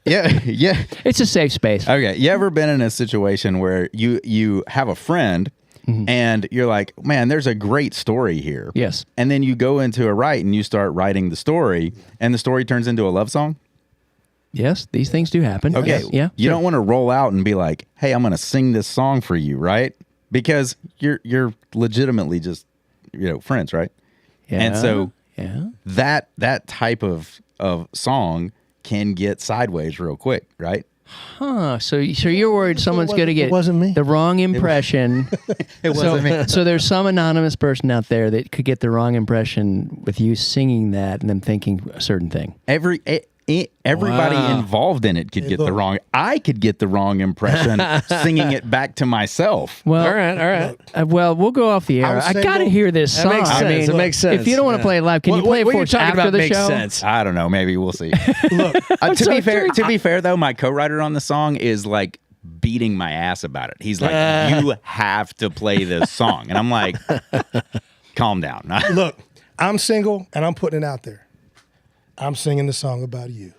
Yeah. It's a safe space. Okay. You ever been in a situation where you have a friend and you're like, man, there's a great story here. Yes. And then you go into a write and you start writing the story, and the story turns into a love song? Yes, these things do happen. Okay. Yeah. You don't want to roll out and be like, hey, I'm going to sing this song for you, right? Because you're legitimately just, friends, right? Yeah. And so yeah. that type of song can get sideways real quick, right? Huh. So you're worried someone's going to get it wasn't me. the wrong impression. It wasn't me. So there's some anonymous person out there that could get the wrong impression with you singing that and them thinking a certain thing. Everybody Wow. involved in it could get the wrong. I could get the wrong impression singing it back to myself. Well, All right. well, we'll go off the air. I'm I got to single. hear this That song. makes sense. I mean, It makes sense. If you don't want to Yeah. play it live, can you play it what for you're us talking after about the makes show? sense. I don't know. Maybe we'll see. Look, To be fair, though, my co-writer on the song is like beating my ass about it. He's like, "You have to play this song," and I'm like, "Calm down." look, I'm single and I'm putting it out there. I'm singing the song about you.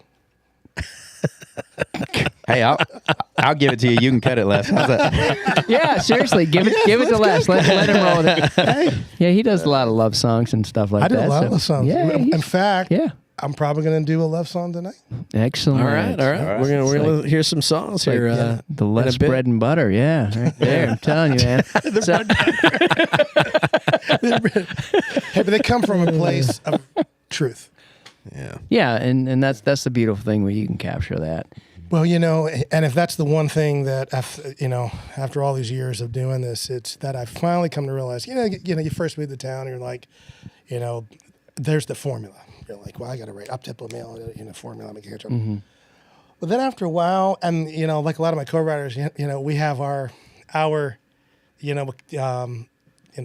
Hey, I'll give it to you. You can cut it, Les. How's that? Yeah, seriously, give it to Les. Let him roll with it. Hey, Yeah, he does a lot of love songs and stuff like I that. did a lot so- of love songs. Yeah, In fact, yeah. I'm probably going to do a love song tonight. Excellent. All right. We're gonna hear some songs Like, here. the in less a bit. bread and butter, yeah, right there. I'm telling you, man. So- Hey, but they come from a place of truth. yeah, and that's the beautiful thing where you can capture that. Well, and if that's the one thing that, after all these years of doing this, it's that I've finally come to realize, you first move to town and you're like, there's the formula. You're like, well, I got to write up-tempo male, formula, make it. But then after a while, and, like a lot of my co-writers, we have our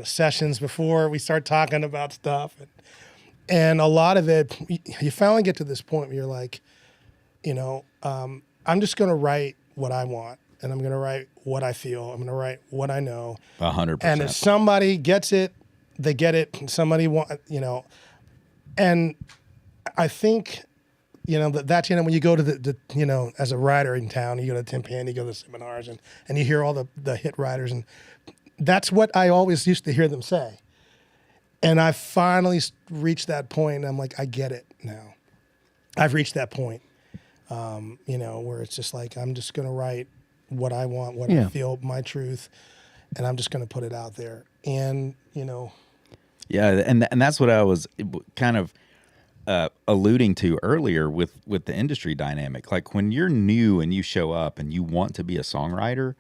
sessions before we start talking about stuff. And a lot of it, you finally get to this point where you're like, I'm just going to write what I want, and I'm going to write what I feel. I'm going to write what I know. 100%. And if somebody gets it, they get it. And somebody and I think, that's, when you go to the as a writer in town, you go to Timpan, you go to the seminars, and you hear all the hit writers, and that's what I always used to hear them say. And I finally reached that point, and I'm like, I get it now. I've reached that point. Where it's just like, I'm just going to write what I want, what I feel, my truth, and I'm just going to put it out there. And, Yeah, and that's what I was kind of alluding to earlier with the industry dynamic. Like when you're new and you show up and you want to be a songwriter,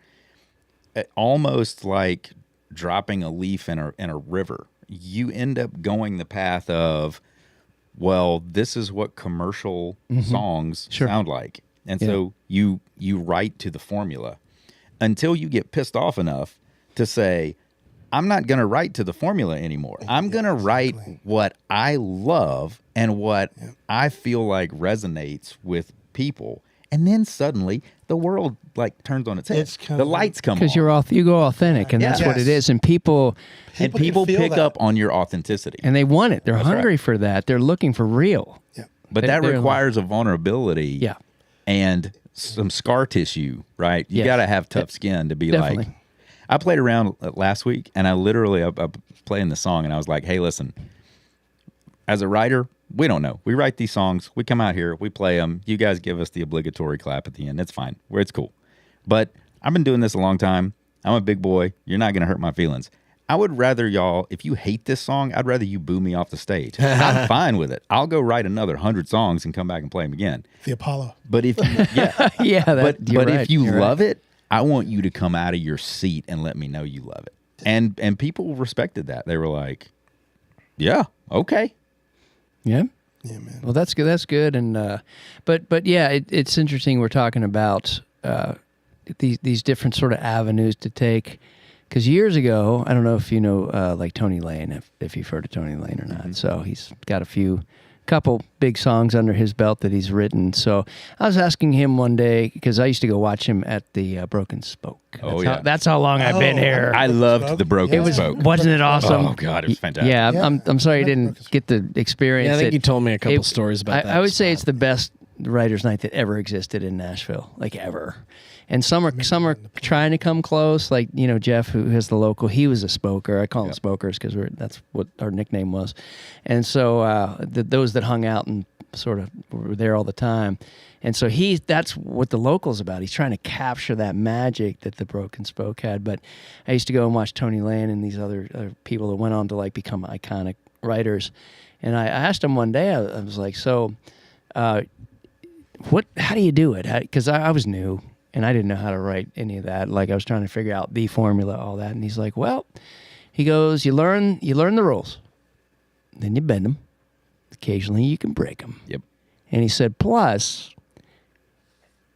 almost like dropping a leaf in a river, you end up going the path of, well, this is what commercial songs sound like. And so you write to the formula until you get pissed off enough to say, I'm not going to write to the formula anymore. I'm going to write what I love and what I feel like resonates with people. And then suddenly the world turns on its head. The lights come on. Because you go authentic, and that's what it is. And people people can feel pick that. up on your authenticity. and they want it. They're hungry right. for that. They're looking for real. Yeah. But that they're requires a vulnerability Yeah. and some scar tissue, right? You Yes. got to have tough skin to be Definitely. like. I played around last week, and I literally I was playing the song, and I was like, hey, listen, as a writer, we don't know. We write these songs. We come out here. We play them. You guys give us the obligatory clap at the end. It's fine. It's cool. But I've been doing this a long time. I'm a big boy. You're not going to hurt my feelings. I would rather y'all, if you hate this song, I'd rather you boo me off the stage. I'm fine with it. I'll go write another 100 songs and come back and play them again. The Apollo. But if you, but if you love it, I want you to come out of your seat and let me know you love it. And people respected that. They were like, yeah, okay. Yeah. Yeah, man. Well, that's good. That's good. And but yeah, it's interesting. We're talking about these different sort of avenues to take. Because years ago, I don't know if you know like Tony Lane, if you've heard of Tony Lane or not. So he's got a few couple big songs under his belt that he's written. So I was asking him one day, because I used to go watch him at the Broken Spoke. That's how long I've been here. I loved the Broken Spoke. Wasn't it awesome? Oh God, it was fantastic. Yeah, I'm sorry you didn't get the experience. Yeah, I think it. you told me a couple stories about that. I would say it's the best writers' night that ever existed in Nashville, like ever. And some are trying to come close, like, you know, Jeff, who has the local, he was a spoker. I call them spokers because that's what our nickname was. And so those that hung out and sort of were there all the time. And so that's what the local's about. He's trying to capture that magic that the Broken Spoke had. But I used to go and watch Tony Lane and these other people that went on to like become iconic writers. And I asked him one day, I was like, so how do you do it? Because I was new. And I didn't know how to write any of that. Like, I was trying to figure out the formula, all that. And he's like, well, he goes, you learn the rules. Then you bend them. Occasionally you can break them. Yep. And he said, plus,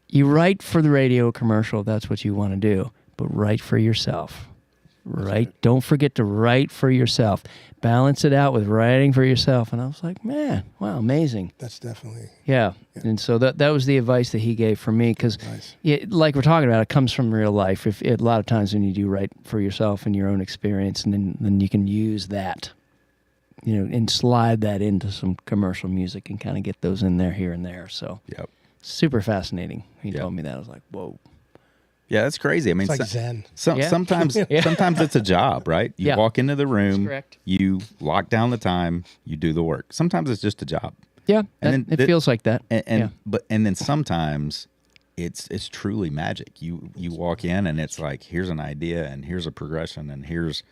you write for the radio commercial if that's what you want to do, but write for yourself. Right? Don't forget to write for yourself. Balance it out with writing for yourself. And I was like, man, wow, amazing. That's definitely. Yeah. And so that was the advice that he gave for me, because like we're talking about, it comes from real life. A lot of times when you do write for yourself and your own experience, and then you can use that, you know, and slide that into some commercial music and kind of get those in there here and there. So super fascinating. He told me that. I was like, whoa. Yeah, that's crazy. I mean, it's like Zen. Sometimes it's a job, right? You walk into the room, you lock down the time, you do the work. Sometimes it's just a job. Yeah, and it feels like that. And then sometimes it's truly magic. You walk in and it's like, here's an idea and here's a progression and here's,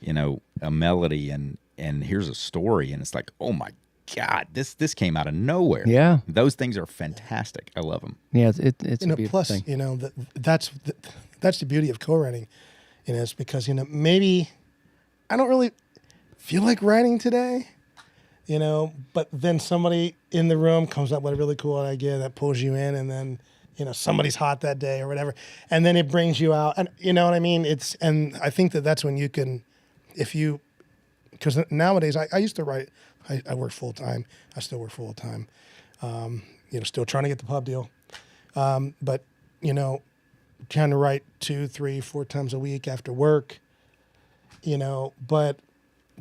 you know, a melody and here's a story, and it's like, oh my God, this came out of nowhere. Yeah, those things are fantastic. I love them. Yeah, it's a beautiful plus, thing. You know, that's the beauty of co-writing, you know, it's because, you know, maybe I don't really feel like writing today, you know, but then somebody in the room comes up with a really cool idea that pulls you in, and then, you know, somebody's hot that day or whatever, and then it brings you out, and you know what I mean? And I think that's when you can, because nowadays I used to write. I work full time. I still work full time. You know, still trying to get the pub deal. But, you know, trying to write 2, 3, 4 times a week after work, you know, but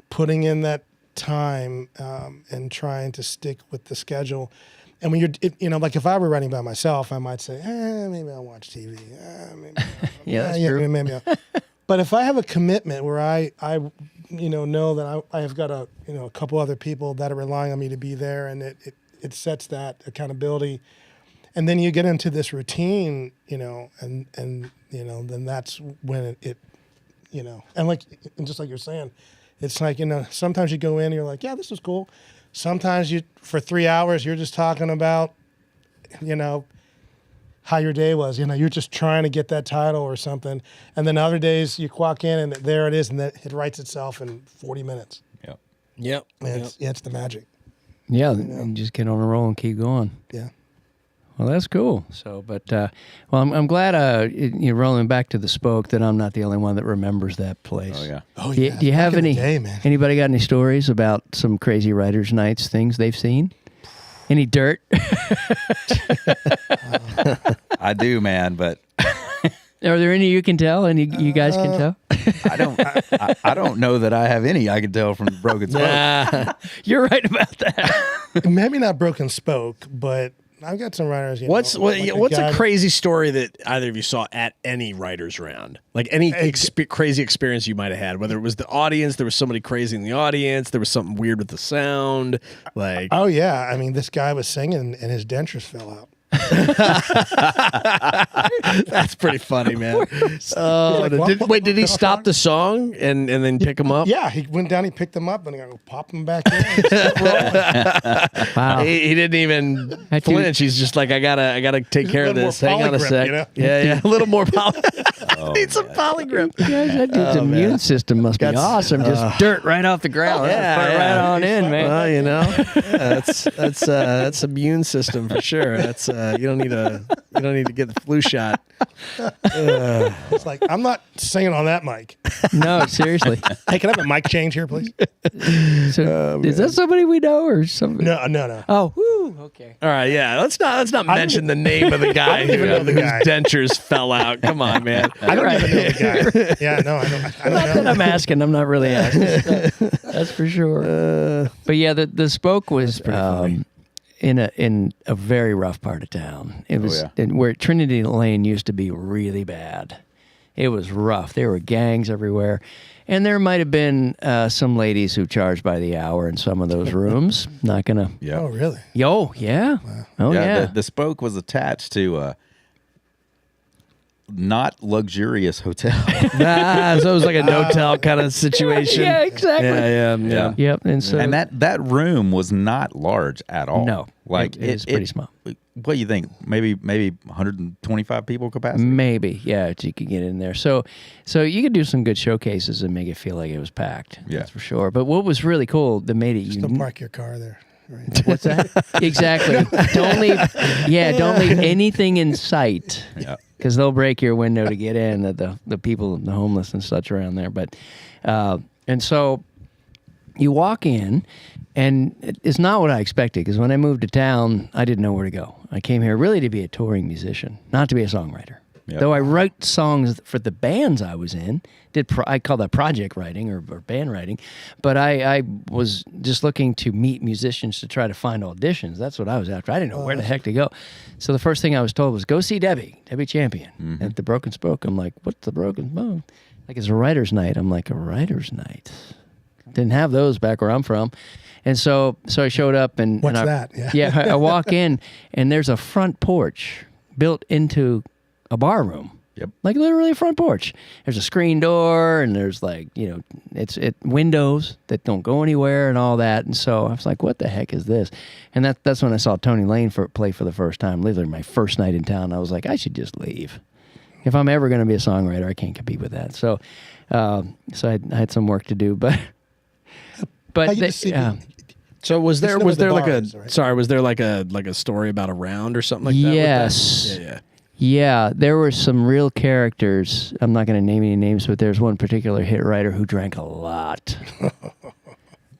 putting in that time and trying to stick with the schedule. And when you know, like if I were writing by myself, I might say, maybe I'll watch TV. Maybe that's true. Maybe I'll. But if I have a commitment where I you know that I have got a couple other people that are relying on me to be there, and it sets that accountability, and then you get into this routine, you know, and you know, then that's when it you know, and just like you're saying, it's like, you know, sometimes you go in and you're like, yeah, this is cool. Sometimes for 3 hours you're just talking about, you know, how your day was, you know, you're just trying to get that title or something. And then other days you walk in and there it is, and it writes itself in 40 minutes. Yep. And it's the magic. Yeah, and just get on a roll and keep going. Yeah. Well, that's cool. So, but, well, I'm glad, you're rolling back to the Spoke, that I'm not the only one that remembers that place. Oh, yeah. Oh, yeah. Do you have any, man. anybody got any stories about some crazy writers' nights, things they've seen? Any dirt? I do, man, but are there any you can tell? Any you guys can tell? I don't know that I have any I can tell from Broken Spoke. You're right about that. Maybe not Broken Spoke, but I've got some writers. What's a crazy story that either of you saw at any writers round? Like any crazy experience you might have had, whether it was the audience, there was somebody crazy in the audience, there was something weird with the sound. Like, oh yeah, I mean, this guy was singing and his dentures fell out. That's pretty funny, man. Did he stop the song and then pick him up? Yeah, he went down, he picked them up, and I go pop them back in. Wow. He didn't even flinch. He's just like, I gotta take care of this. Hang on a sec. You know? Yeah, a little more poly. Need some polygrip. That dude's immune system must be awesome. Just dirt right off the ground. Right on in, man. Well, you know, that's immune system for sure. That's to get the flu shot. It's like, I'm not singing on that mic. No, seriously. Hey, can I have a mic change here, please? So, is that somebody we know or somebody? No. Oh, whoo, okay. All right, yeah. Let's not mention the name of the guy I don't even know the whose guy. dentures fell out. Come on, man. I don't even know the guy. Yeah, no, I don't Not that know. I'm asking. I'm not really asking. That's for sure. But yeah, the Spoke was in a very rough part of town. It was where Trinity Lane used to be really bad. It was rough. There were gangs everywhere. And there might have been some ladies who charged by the hour in some of those rooms. Not going to... Yeah. Oh, really? Yo, yeah. Wow. Oh, yeah. The Spoke was attached to a not luxurious hotel. So it was like a no-tell kind of situation. Yeah, exactly. Yeah. Yep. And so... And that room was not large at all. No. Like it was pretty small. What do you think? Maybe 125 people capacity? Maybe, yeah, you could get in there. So you could do some good showcases and make it feel like it was packed. Yeah. That's for sure. But what was really cool that made it Just unique. don't park your car there. Right? What's that? Exactly. Don't leave anything in sight. Yeah. Because they'll break your window to get in. The people, the homeless and such around there. But and so you walk in, and it's not what I expected. Because when I moved to town, I didn't know where to go. I came here really to be a touring musician, not to be a songwriter. Yep. Though I wrote songs for the bands I was in, I call that project writing or band writing, but I was just looking to meet musicians to try to find auditions. That's what I was after. I didn't know where the heck to go. So the first thing I was told was go see Debbie Champion at the Broken Spoke. I'm like, what's the Broken Spoke? Like, it's a writer's night. I'm like, a writer's night? Didn't have those back where I'm from. And so I showed up and What's and that? I walk in and there's a front porch built into a bar room. Yep. Like literally a front porch. There's a screen door and there's like, it's windows that don't go anywhere and all that. And so I was like, what the heck is this? And that's when I saw Tony Lane play for the first time. Literally my first night in town. I was like, I should just leave. If I'm ever going to be a songwriter, I can't compete with that. So I had some work to do, but So was there It's never like the bars, right? was there like a story about a round or something like that? Yes. Yeah. Yeah, there were some real characters. I'm not going to name any names, but there's one particular hit writer who drank a lot.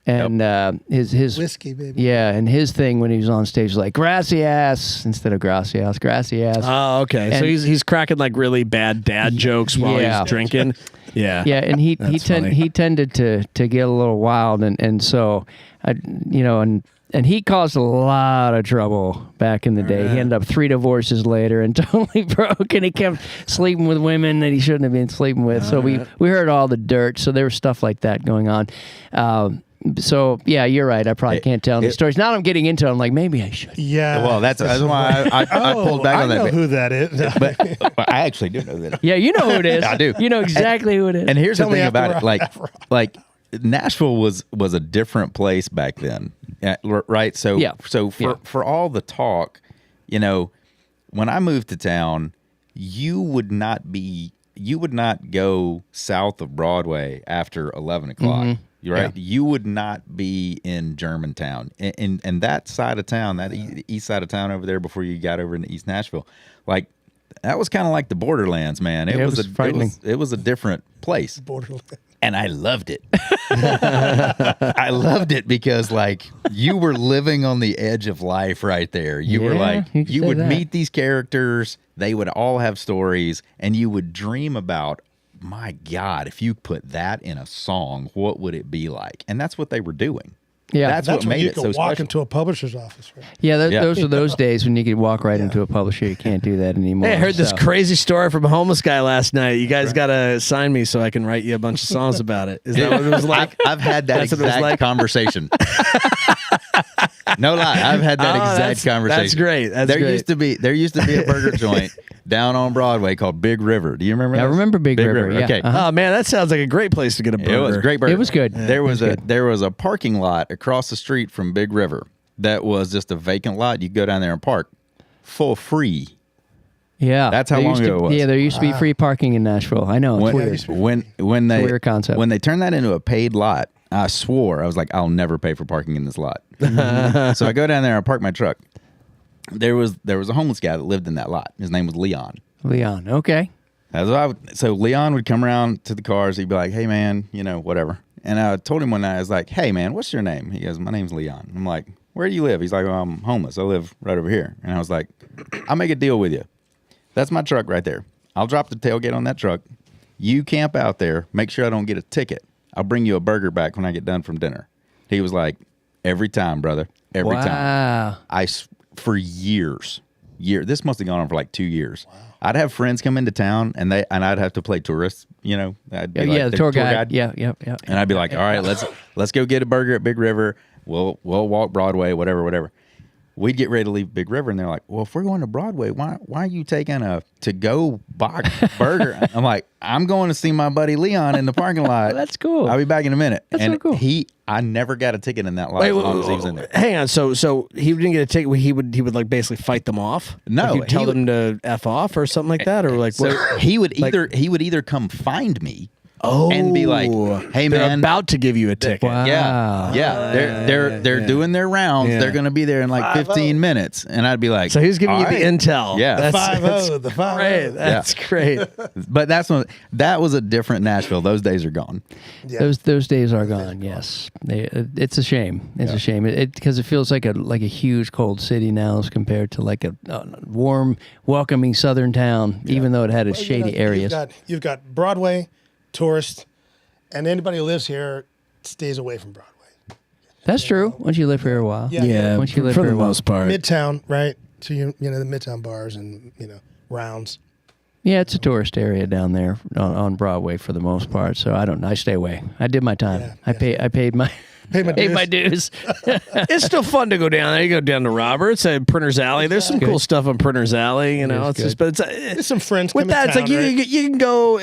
And his Whiskey, baby. Yeah, and his thing when he was on stage was like gracias instead of gracias. Oh, okay. So And- he's cracking like really bad dad jokes while Yeah. he's drinking. Yeah. Yeah, and he funny. tended to get a little wild, and so and he caused a lot of trouble back in the day. He ended up 3 divorces later and totally broke, and he kept sleeping with women that he shouldn't have been sleeping with. So we heard all the dirt. So there was stuff like that going on. So yeah, you're right. I probably can't tell any stories. Now I'm getting into it. I'm like, maybe I should. Yeah. Well, that's why I pulled back on that. I know who that is. But I actually do know that. Yeah, you know who it is. I do. You know exactly who it is. And here's Tell the me thing after about it, we're- like Nashville was a different place back then, right? So Yeah. for all the talk, when I moved to town, you would not go south of Broadway after 11 o'clock. Right? Yeah. You would not be in Germantown, and that side of town, that east side of town over there, before you got over into East Nashville, like that was kind of like the borderlands, man. It was frightening. It was a different place. Borderland. And I loved it. I loved it because, like, you were living on the edge of life right there. You were Yeah, like, you could you say would that. meet these characters. They would all have stories, and you would dream about, my God, if you put that in a song, what would it be like? And that's what they were doing. Yeah. That's That's what when made you it could so walk special. into a publisher's office. Right? Yeah, Yeah. those are those days when you could walk right into a publisher. You can't do that anymore. Hey, I heard this so. crazy story from a homeless guy last night. You guys got to sign me so I can write you a bunch of songs about it. Is that what it was like? I've had that That's what it was exact like? conversation. No lie, I've had that exact conversation. That's great. That's there great. There used to be a burger joint down on Broadway called Big River. Do you remember that? I remember Big River, yeah. Okay. Uh-huh. Oh man, that sounds like a great place to get a burger. It was a great burger. It was good. There was It was good. there was a parking lot across the street from Big River that was just a vacant lot. You go down there and park for free. Yeah, That's how There long used to- ago it was. Yeah, there used to be free parking in Nashville. I know. It's weird. When they weird concept. when they turned that into a paid lot, I swore I was like, I'll never pay for parking in this lot. So I go down there and park my truck. there was a homeless guy that lived in that lot. His name was Leon. Leon. Okay. So Leon would come around to the cars. He'd be like, "Hey man, whatever." And I told him one night, I was like, "Hey man, what's your name?" He goes, "My name's Leon." I'm like, "Where do you live?" He's like, "Well, I'm homeless. I live right over here." And I was like, "I'll make a deal with you. That's my truck right there. I'll drop the tailgate on that truck. You camp out there. Make sure I don't get a ticket. I'll bring you a burger back when I get done from dinner." He was like, "Every time, brother. Every time." For years. This must have gone on for like 2 years. Wow. I'd have friends come into town and I'd have to play tourists, I'd be like, the tour guide. Yeah. And I'd be like, "All right, let's go get a burger at Big River. We'll walk Broadway, whatever." We'd get ready to leave Big River, and they're like, "Well, if we're going to Broadway, why are you taking a to-go box burger?" I'm like, "I'm going to see my buddy Leon in the parking lot." That's cool. I'll be back in a minute. That's so cool. I never got a ticket in that lot as long as he was in there. Hang on. So he didn't get a ticket. He would like basically fight them off. No, like tell them to F off or something like that, or like so he would either come find me. And be like, "Hey they're man, about to give you a ticket." Wow. Yeah. They're doing their rounds. Yeah. They're going to be there in like 15 minutes, and I'd be like, So he's giving you "All the right." intel. Yeah. that's the 5-0. great. That's great. But that was a different Nashville. Those days are gone. Yeah. Those days are gone. Yes, it's a shame. It's a shame because it feels like a huge cold city now as compared to like a warm, welcoming southern town. Even though it had its shady areas. You've got Broadway, tourists, and anybody who lives here stays away from Broadway. That's true. Once you live here a while. Yeah. Once you live for here the a while. most part. Midtown, right? So the Midtown bars and rounds. Yeah, it's a tourist area down there on Broadway for the most part. So I stay away. I did my time. I paid my dues. It's still fun to go down there. You go down to Roberts and Printer's Alley. There's some cool stuff on Printer's Alley. It's just, but There's some friends with come in that. It's town, like right? you can go.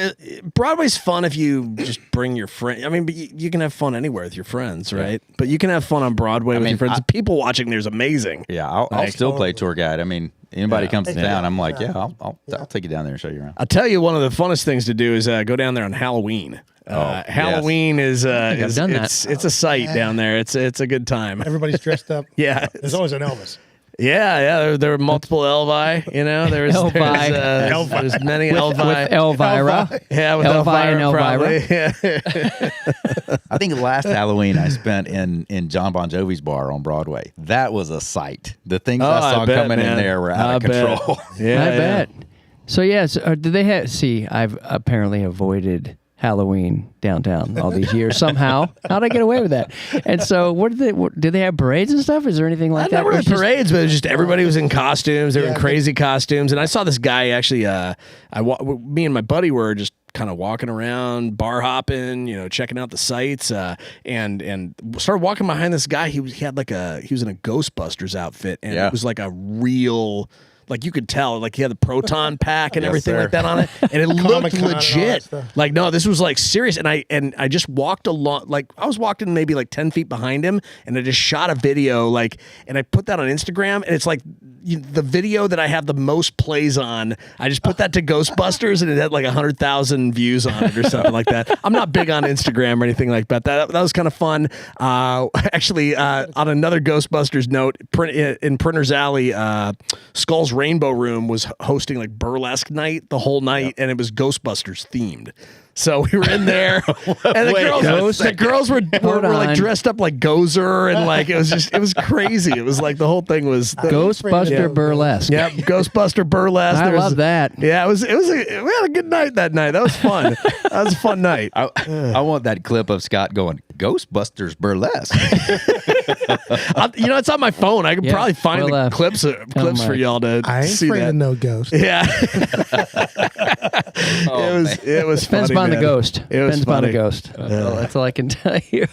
Broadway's fun if you just bring your friend. I mean, but you can have fun anywhere with your friends, right? But you can have fun on Broadway with your friends. People watching there's amazing. Yeah, I'll still play tour guide. I mean, anybody comes to town, I'm like, I'll take you down there and show you around. I'll tell you, one of the funnest things to do is go down there on Halloween. Halloween is I've done that. it's a sight down there. It's a good time. Everybody's dressed up. Yeah. There's always an Elvis. Yeah. There were multiple Elvi. There's many Elvi. With Elvira. Yeah, with Elvi and Elvira. Yeah. I think last Halloween I spent in John Bon Jovi's bar on Broadway. That was a sight. The things I saw coming in there were out of control. Yeah, I bet. So did they have? See, I've apparently avoided Halloween downtown all these years somehow. How'd I get away with that? And so, did they have parades and stuff? Is there anything like that? I never had parades, but it was just everybody was in costumes. They were in crazy costumes, and I saw this guy actually. Me and my buddy were just kind of walking around, bar hopping, checking out the sights, and started walking behind this guy. He was in a Ghostbusters outfit, and it was like a real. Like you could tell, like he had the proton pack and everything like that on it, and it looked legit. Like no, this was like serious. And I just walked along, like I was walking maybe like 10 feet behind him, and I just shot a video, and I put that on Instagram, and it's like the video that I have the most plays on. I just put that to Ghostbusters, and it had like 100,000 views on it or something like that. I'm not big on Instagram or anything like that. That was kind of fun. Actually, on another Ghostbusters note, in Printer's Alley, Skull's Rainbow Room was hosting like burlesque night the whole night, and it was Ghostbusters themed. So we were in there, and the girls were like dressed up like Gozer, and like it was crazy. It was like the whole thing was Ghostbuster burlesque. Yeah, Ghostbuster burlesque. I love that. Yeah, we had a good night that night. That was fun. That was a fun night. I want that clip of Scott going Ghostbusters burlesque. It's on my phone. I could probably find the clips for y'all to I ain't see afraid that. of no ghost. Yeah. It was Depends funny, upon the man. ghost. It was Depends upon the funny. ghost. That's all I can tell you.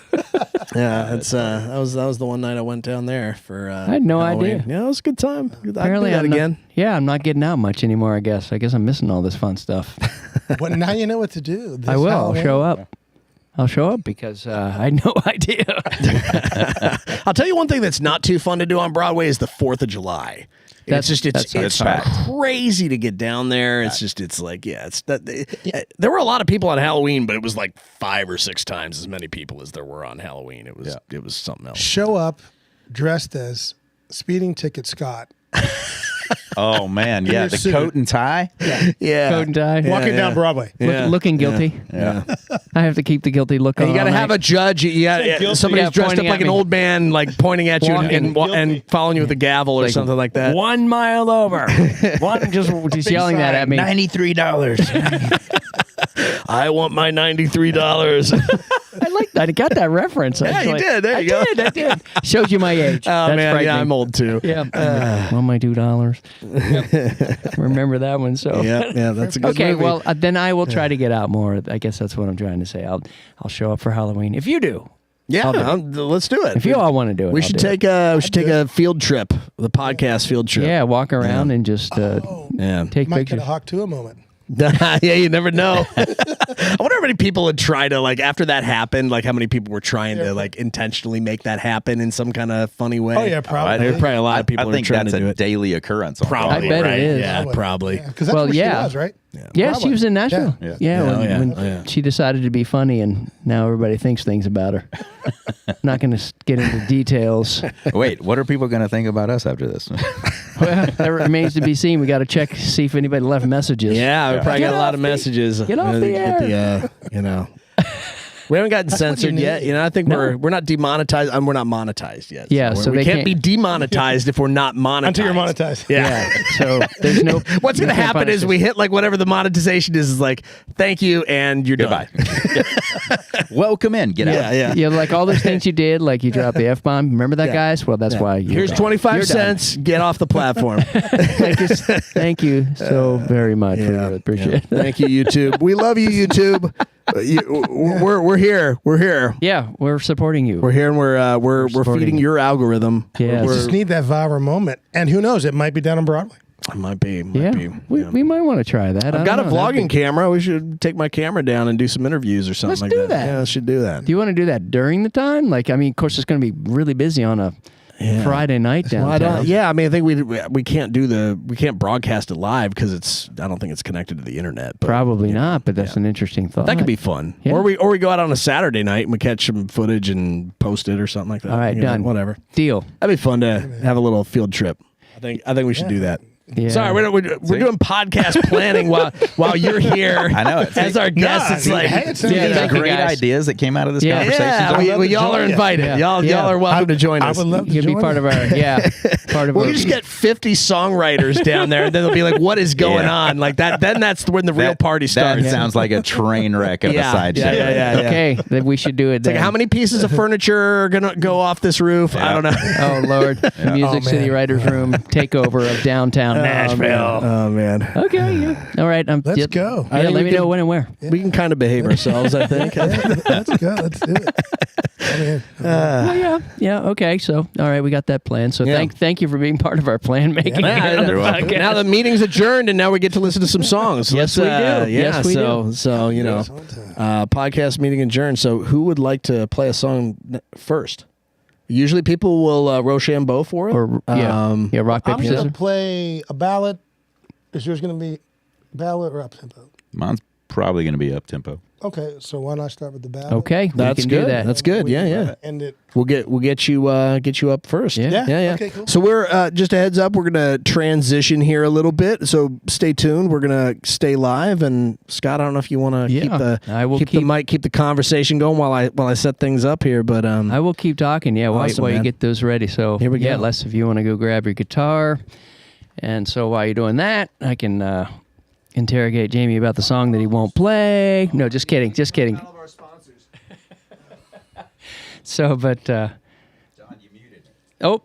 Yeah, it's that was the one night I went down there for. I had no Halloween. idea. Yeah, it was a good time. Apparently, I'd do that again. I'm not getting out much anymore. I guess I'm missing all this fun stuff. Well, now you know what to do. I will. I'll show up. I'll show up because I had no idea. I'll tell you one thing that's not too fun to do on Broadway is the 4th of July. It's crazy to get down there. There were a lot of people on Halloween, but it was like 5 or 6 times as many people as there were on Halloween. It was something else. Show up dressed as speeding ticket Scott Oh man, yeah, your the suit. coat and tie. Yeah. Coat and tie. Walking down Broadway. Yeah. Looking guilty. Yeah. I have to keep the guilty look on. You got to all have night. a judge. guilty. Somebody's Yeah, dressed up pointing like at an me. old man, like pointing at you and Guilty. following you with a gavel or something like that. 1 mile over. One just yelling that at me. $93. I want my $93. I like that. I got that reference. Yeah, you actually. did. There you go. I did. Shows you my age. Oh That's man, frightening. yeah, I'm old too. Yeah. On my $2. Yep. Remember that one. So. Yeah, that's a good Okay, movie. well, then I will try to get out more. I guess that's what I'm trying to say. I'll show up for Halloween. If you do, yeah, let's do it. if you all want to do it, we I'll should do take a field trip, the podcast field it. trip. Yeah, walk around and just Yeah. take Might pictures. get a Hawk Tuah moment. Yeah, you never know. I wonder how many people would try to, like, after that happened, like how many people were trying to like intentionally make that happen in some kind of funny way. Oh yeah, probably. There are probably a lot of people I that think are trying that's to do a it. daily occurrence. On Probably, I bet it right? is. Yeah, probably. Because that's Well, where yeah. she was, right? Yeah, she was in Nashville. Yeah. Yeah, Oh, yeah. when Oh, yeah. she decided to be funny, and now everybody thinks things about her. Not going to get into details. Wait, what are people going to think about us after this? Well, that remains to be seen. We got to check, see if anybody left messages. Yeah, we probably Get got a lot off of the- messages. get off the Get you know. We haven't gotten censored you yet. need. You know, I think No. we're not demonetized. We're not monetized yet. Yeah, so we they can't can't- be demonetized if we're not monetized. Until you're monetized. Yeah. So there's no. What's you going to can't happen punish is us. we hit like whatever the monetization is like, thank you, and you're Goodbye. done. Welcome in. Get out. Yeah. Yeah, like all those things you did, like you dropped the F bomb. Remember that, Yeah. guys? Well, that's why. You're Here's done. 25 You're done. cents. Get off the platform. Thank you so very much. We really appreciate it. Thank you, YouTube. We love you, YouTube. We're here. We're here. Yeah, we're supporting you. We're here, and we're supporting feeding you. your algorithm. Yes. We're- Just need that viral moment. And who knows, it might be down on Broadway. It might be. We might want to try that. I've got a vlogging camera. We should take my camera down and do some interviews or something Let's like do that. that. Yeah, I should do that. Do you want to do that during the time? Like, I mean, of course, it's going to be really busy on a Friday night Well, downtown. I mean, I think we can't we can't broadcast it live because I don't think it's connected to the internet. But Probably not, but that's an interesting thought. that could be fun. Yeah. Or we go out on a Saturday night and we catch some footage and post it or something like that. All right, You know, done. Whatever. Deal. That'd be fun to have a little field trip. I think we should do that. Yeah. Sorry, we're doing podcast planning while you're here. I know it. As our guest. Yeah, It's like hey, it sounds Yeah, good. thank you, Great guys. ideas that came out of this Yeah. conversation. yeah, I'd love to y'all are join you. invited. Yeah. Y'all Yeah. are welcome to join I us. would love to You'll be join part you. of our part of We our. could just get 50 songwriters down there, and then they'll be like, "What is going Yeah. on?" Like that. Then that's when the real party That starts. sounds like a train wreck of Yeah, a sideshow. yeah. Okay, then we should do it. It's like then. how many pieces of furniture are gonna go off this roof? I don't know. Oh Lord, the Music Oh, City man. Writers Room takeover of downtown Nashville. Oh man. Okay, yeah. All right. Let's go. Yeah, I think let we me know can- when and where. We can kind of behave ourselves, I think. Let's go. Let's do it. I'm in. Well, yeah. Okay. So, all right, we got that plan. So, Yeah. thank you for being part of our plan making. Yeah, here on the You're welcome. podcast. now the meeting's adjourned, and now we get to listen to some songs. Yes, we do. Yeah, Yes, we so you know, podcast meeting adjourned. So who would like to play a song first? Usually people will Rochambeau for it. Or yeah, rock I'm paper going scissors. to play a ballad. Is yours going to be ballad or up tempo? Mine's probably going to be up tempo. Okay, so why not start with the ballad? Okay, That's we can good. do that. That's good. We Yeah, can yeah. End it. We'll get you up first. Yeah. yeah. Okay, cool. So we're just a heads up. We're gonna transition here a little bit. So stay tuned. We're gonna stay live. And Scott, I don't know if you want to Yeah, I will keep the keep- mic, keep the conversation going while I set things up here. But I will keep talking. Yeah, while, Awesome, while you man. get those ready. So Here we yeah, go. Les, if you want to go grab your guitar, and so while you're doing that, I can interrogate Jamie about the song that he won't play. No, just kidding. Just kidding. All of our sponsors. So, but John, you muted. oh,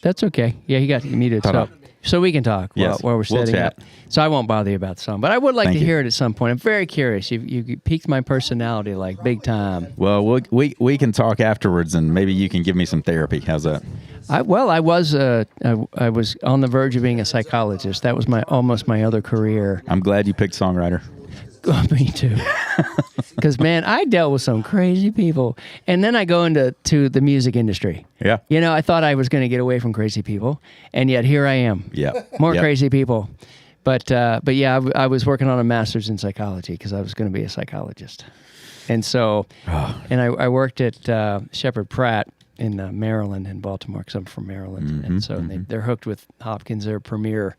that's okay. Yeah, he got you muted. Hold on. So we can talk Yes, while we're we'll setting chat. up. So I won't bother you about the song, but I would like Thank to you. hear it at some point. I'm very curious. You piqued my personality like big time. Well, we can talk afterwards, and maybe you can give me some therapy. How's that? I was on the verge of being a psychologist. That was almost my other career. I'm glad you picked songwriter. Me too. Because man, I dealt with some crazy people, and then I go into the music industry. Yeah. You know, I thought I was going to get away from crazy people, and yet here I am. Yeah. More Yep. crazy people. But yeah, I was working on a master's in psychology because I was going to be a psychologist, and so, and I worked at Shepherd Pratt in Maryland and Baltimore, because I'm from Maryland, and so they're hooked with Hopkins, their premier.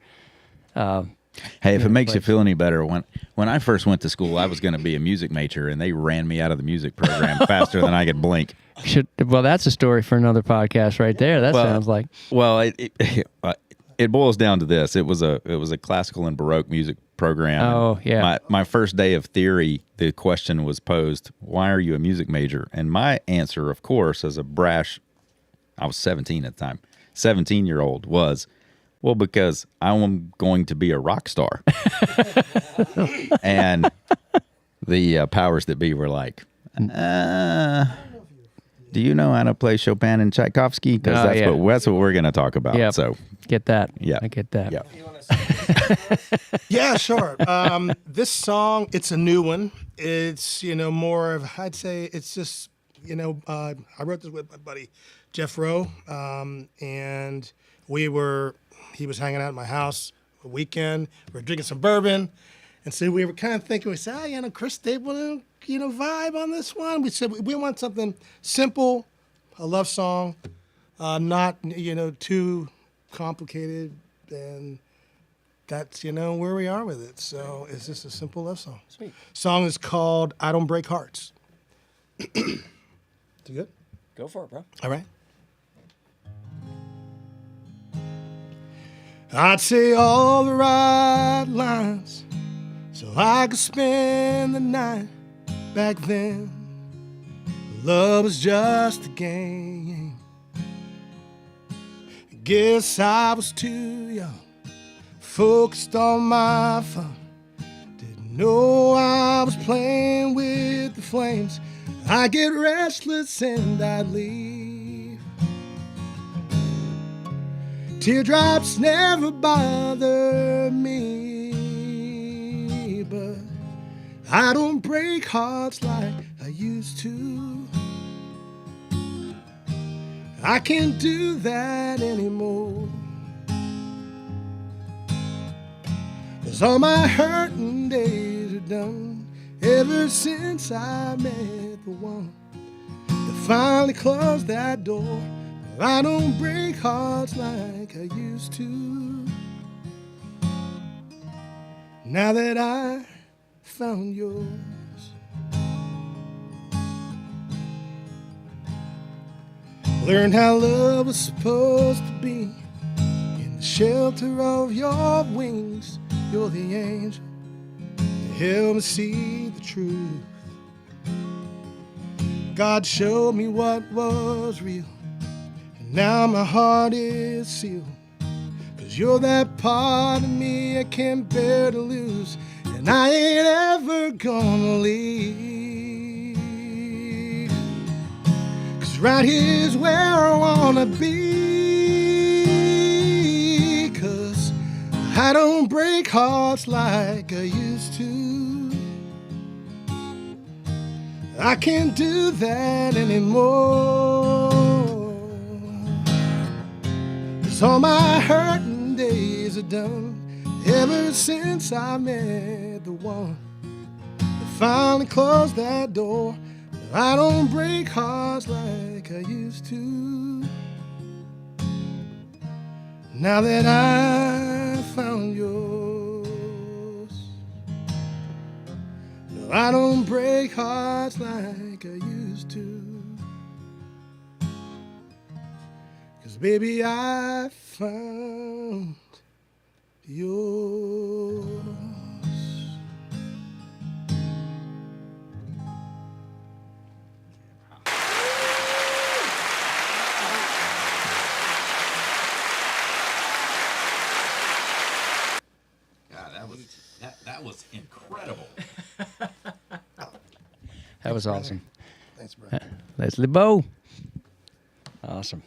Hey, if it makes you feel any better, when I first went to school, I was going to be a music major, and they ran me out of the music program faster than I could blink. Well, that's a story for another podcast right there. That sounds like. Well, it boils down to this. It was a classical and Baroque music program. Oh, yeah. My first day of theory, the question was posed, why are you a music major? And my answer, of course, as a brash, I was 17 at the time, 17-year-old was, well, because I'm going to be a rock star. And the powers that be were like, do you know how to play Chopin and Tchaikovsky? Because that's what we're going to talk about. Yep. So Get that. Yeah. I get that. Yeah. Yeah, sure. This song, it's a new one. It's, more of, I'd say it's just, I wrote this with my buddy, Jeff Rowe, and he was hanging out at my house a weekend. We were drinking some bourbon, and so we were kind of thinking, we said, Chris Stapleton, vibe on this one. We said, we want something simple, a love song, not, too complicated, and that's, where we are with it. So it's just a simple love song. Sweet. Song is called I Don't Break Hearts. Too good? Go for it, bro. All right. I'd say all the right lines so I could spend the night. Back then, love was just a game. Guess I was too young, focused on my fun. Didn't know I was playing with the flames. I'd get restless and I'd leave. Teardrops never bother me, but I don't break hearts like I used to. I can't do that anymore. 'Cause all my hurting days are done ever since I met the one that finally closed that door. I don't break hearts like I used to. Now that I found yours. Learned how love was supposed to be. In the shelter of your wings, you're the angel that helped me see the truth. God showed me what was real. Now my heart is sealed, 'cause you're that part of me I can't bear to lose. And I ain't ever gonna leave. 'Cause right here's where I wanna be. 'Cause I don't break hearts like I used to. I can't do that anymore. All my hurting days are done ever since I met the one that finally closed that door. I don't break hearts like I used to. Now that I found yours. No, I don't break hearts like I used to. Baby, I found yours. God, that was incredible. That was awesome. Thanks, bro. Leslie Bowe. Awesome.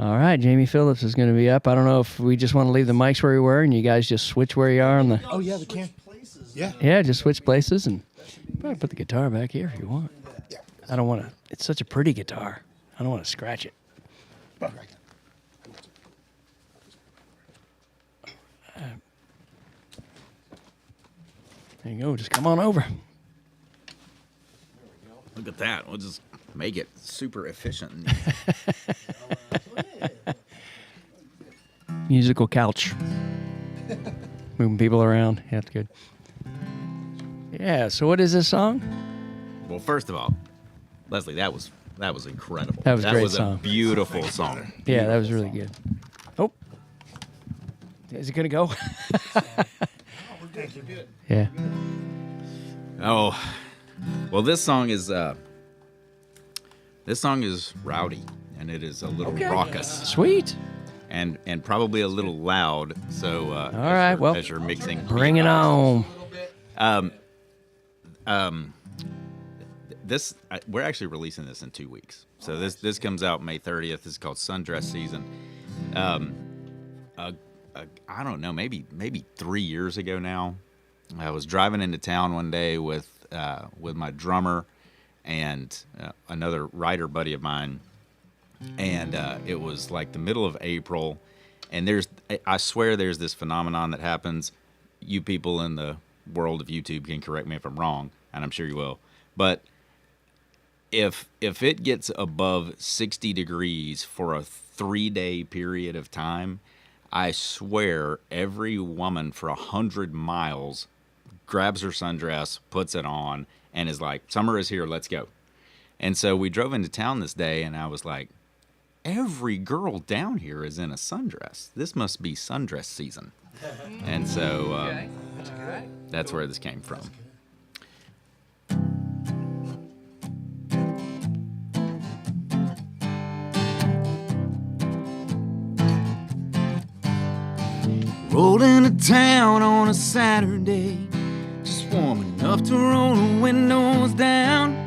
All right, Jamie Phillips is going to be up. I don't know if we just want to leave the mics where we were and you guys just switch where you are on the. Oh, yeah, we can. Yeah. Yeah, just switch places and probably put the guitar back here if you want. Yeah. I don't want to. It's such a pretty guitar. I don't want to scratch it. There you go. Just come on over. Look at that. We'll just make it super efficient. Musical couch. Moving people around. Yeah, that's good. Yeah, so what is this song? Well, first of all, Leslie, that was incredible. That was a great a song. beautiful song. Yeah, that was really good. Oh. Is it going to go? Yeah. Oh, well, this song is rowdy, and it is a little raucous, Sweet. and probably a little loud. So, all right, well, as you're mixing, Bring it on. We're actually releasing this in 2 weeks. So this comes out May 30th. It's called Sundress Season. I don't know, maybe 3 years ago now, I was driving into town one day with my drummer and another writer buddy of mine, and it was like the middle of April, and I swear there's this phenomenon that happens. You people in the world of YouTube can correct me if I'm wrong, and I'm sure you will, but if it gets above 60 degrees for a 3-day period of time, I swear every woman for 100 miles grabs her sundress, puts it on, and is like, summer is here, let's go. And so we drove into town this day, and I was like, every girl down here is in a sundress. This must be sundress season. And so that's where this came from. Rolled into town on a Saturday, just warm enough to roll the windows down.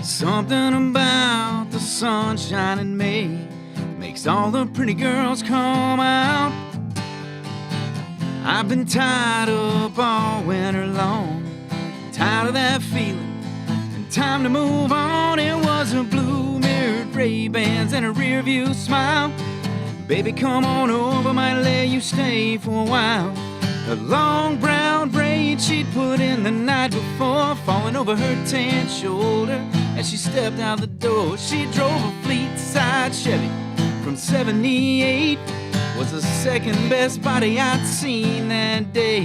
Something about the sunshine in May makes all the pretty girls come out. I've been tied up all winter long, tired of that feeling, and time to move on. It was a blue mirrored Ray-Bans and a rear view smile. Baby, come on over, might let you stay for a while. The long brown braid she'd put in the night before, falling over her tan shoulder as she stepped out the door. She drove a fleet side Chevy from 78, was the second best body I'd seen that day.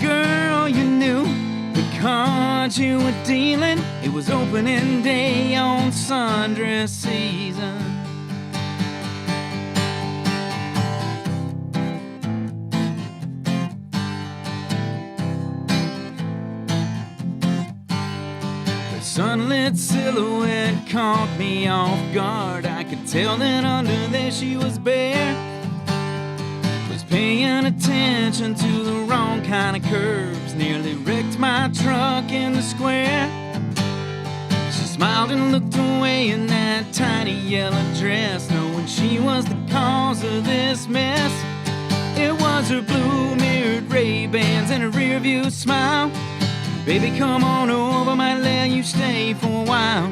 Girl, you knew the cards you were dealing, it was opening day on Sundress Season. Sunlit silhouette caught me off guard. I could tell that under there she was bare, was paying attention to the wrong kind of curves, nearly wrecked my truck in the square. She smiled and looked away in that tiny yellow dress, knowing she was the cause of this mess. It was her blue mirrored Ray-Bans and her rear view smile. Baby, come on over, might let you stay for a while.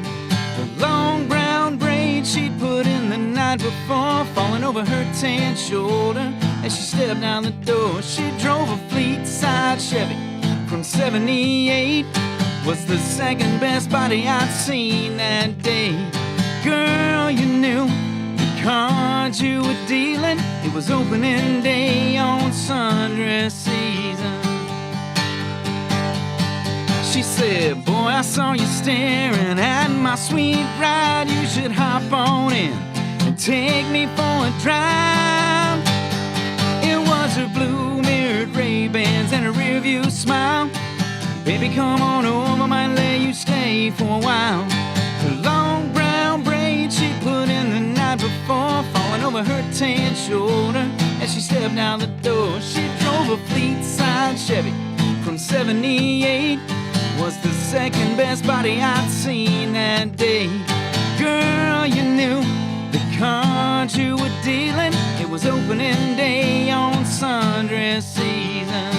The long brown braid she'd put in the night before, falling over her tan shoulder as she stepped down the door. She drove a fleet side Chevy from 78, was the second best body I'd seen that day. Girl, you knew the cards you were dealing, it was opening day on Sundress Season. She said, boy, I saw you staring at my sweet ride. You should hop on in and take me for a drive. It was her blue mirrored Ray-Bans and her rear view smile. Baby, come on over, might let you stay for a while. The long brown braid she put in the night before, falling over her tan shoulder as she stepped out the door. She drove a fleet side Chevy from 78, was the second best body I'd seen that day. Girl, you knew the cards you were dealing, it was opening day on Sundress Season.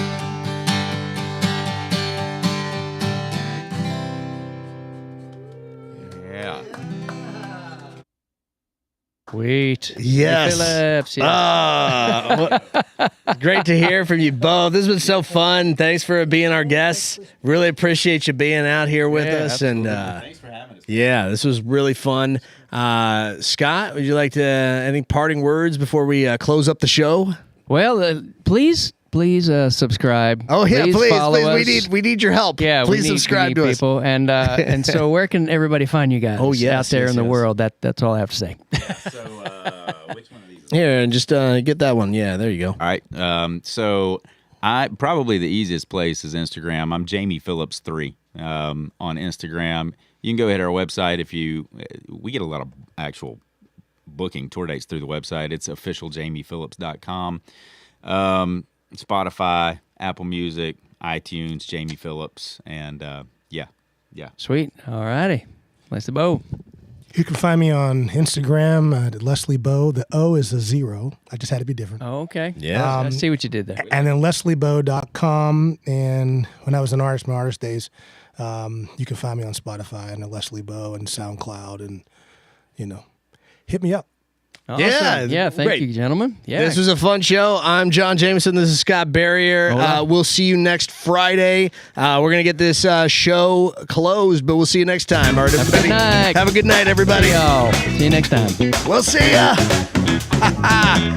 Yeah. Sweet. Yes. Phillips. Yes. Great to hear from you both. This has been so fun. Thanks for being our guests. Really appreciate you being out here with us. absolutely. And Thanks for having us. Yeah, this was really fun. Scott, would you like to any parting words before we close up the show? Well, please subscribe. Oh yeah, please, follow please. us. We need your help. Yeah, please we subscribe need to us. people. And so where can everybody find you guys? Oh, yes, out there yes, in the yes. world. That's all I have to say. So, which one of these? Here, and just get that one. Yeah, there you go. All right. So I probably the easiest place is Instagram. I'm Jamie Phillips 3 on Instagram. You can go hit our website we get a lot of actual booking tour dates through the website. It's officialjamiephillips.com. Spotify, Apple Music, iTunes, Jamie Phillips, and yeah. Sweet. All righty. Leslie Bow. You can find me on Instagram at Leslie Bow. The O is a 0. I just had to be different. Oh, okay. Yeah. I see what you did there. And then lesliebow.com. And when I was an artist, my artist days, you can find me on Spotify and Leslie Bow and SoundCloud, and hit me up. Awesome. Yeah. Thank Great. you, gentlemen. Yeah. This was a fun show. I'm John Jameson. This is Scott Barrier. We'll see you next Friday. We're going to get this show closed, but we'll see you next time. All right, everybody. night. Have a good night, everybody. Yo. See you next time. We'll see ya.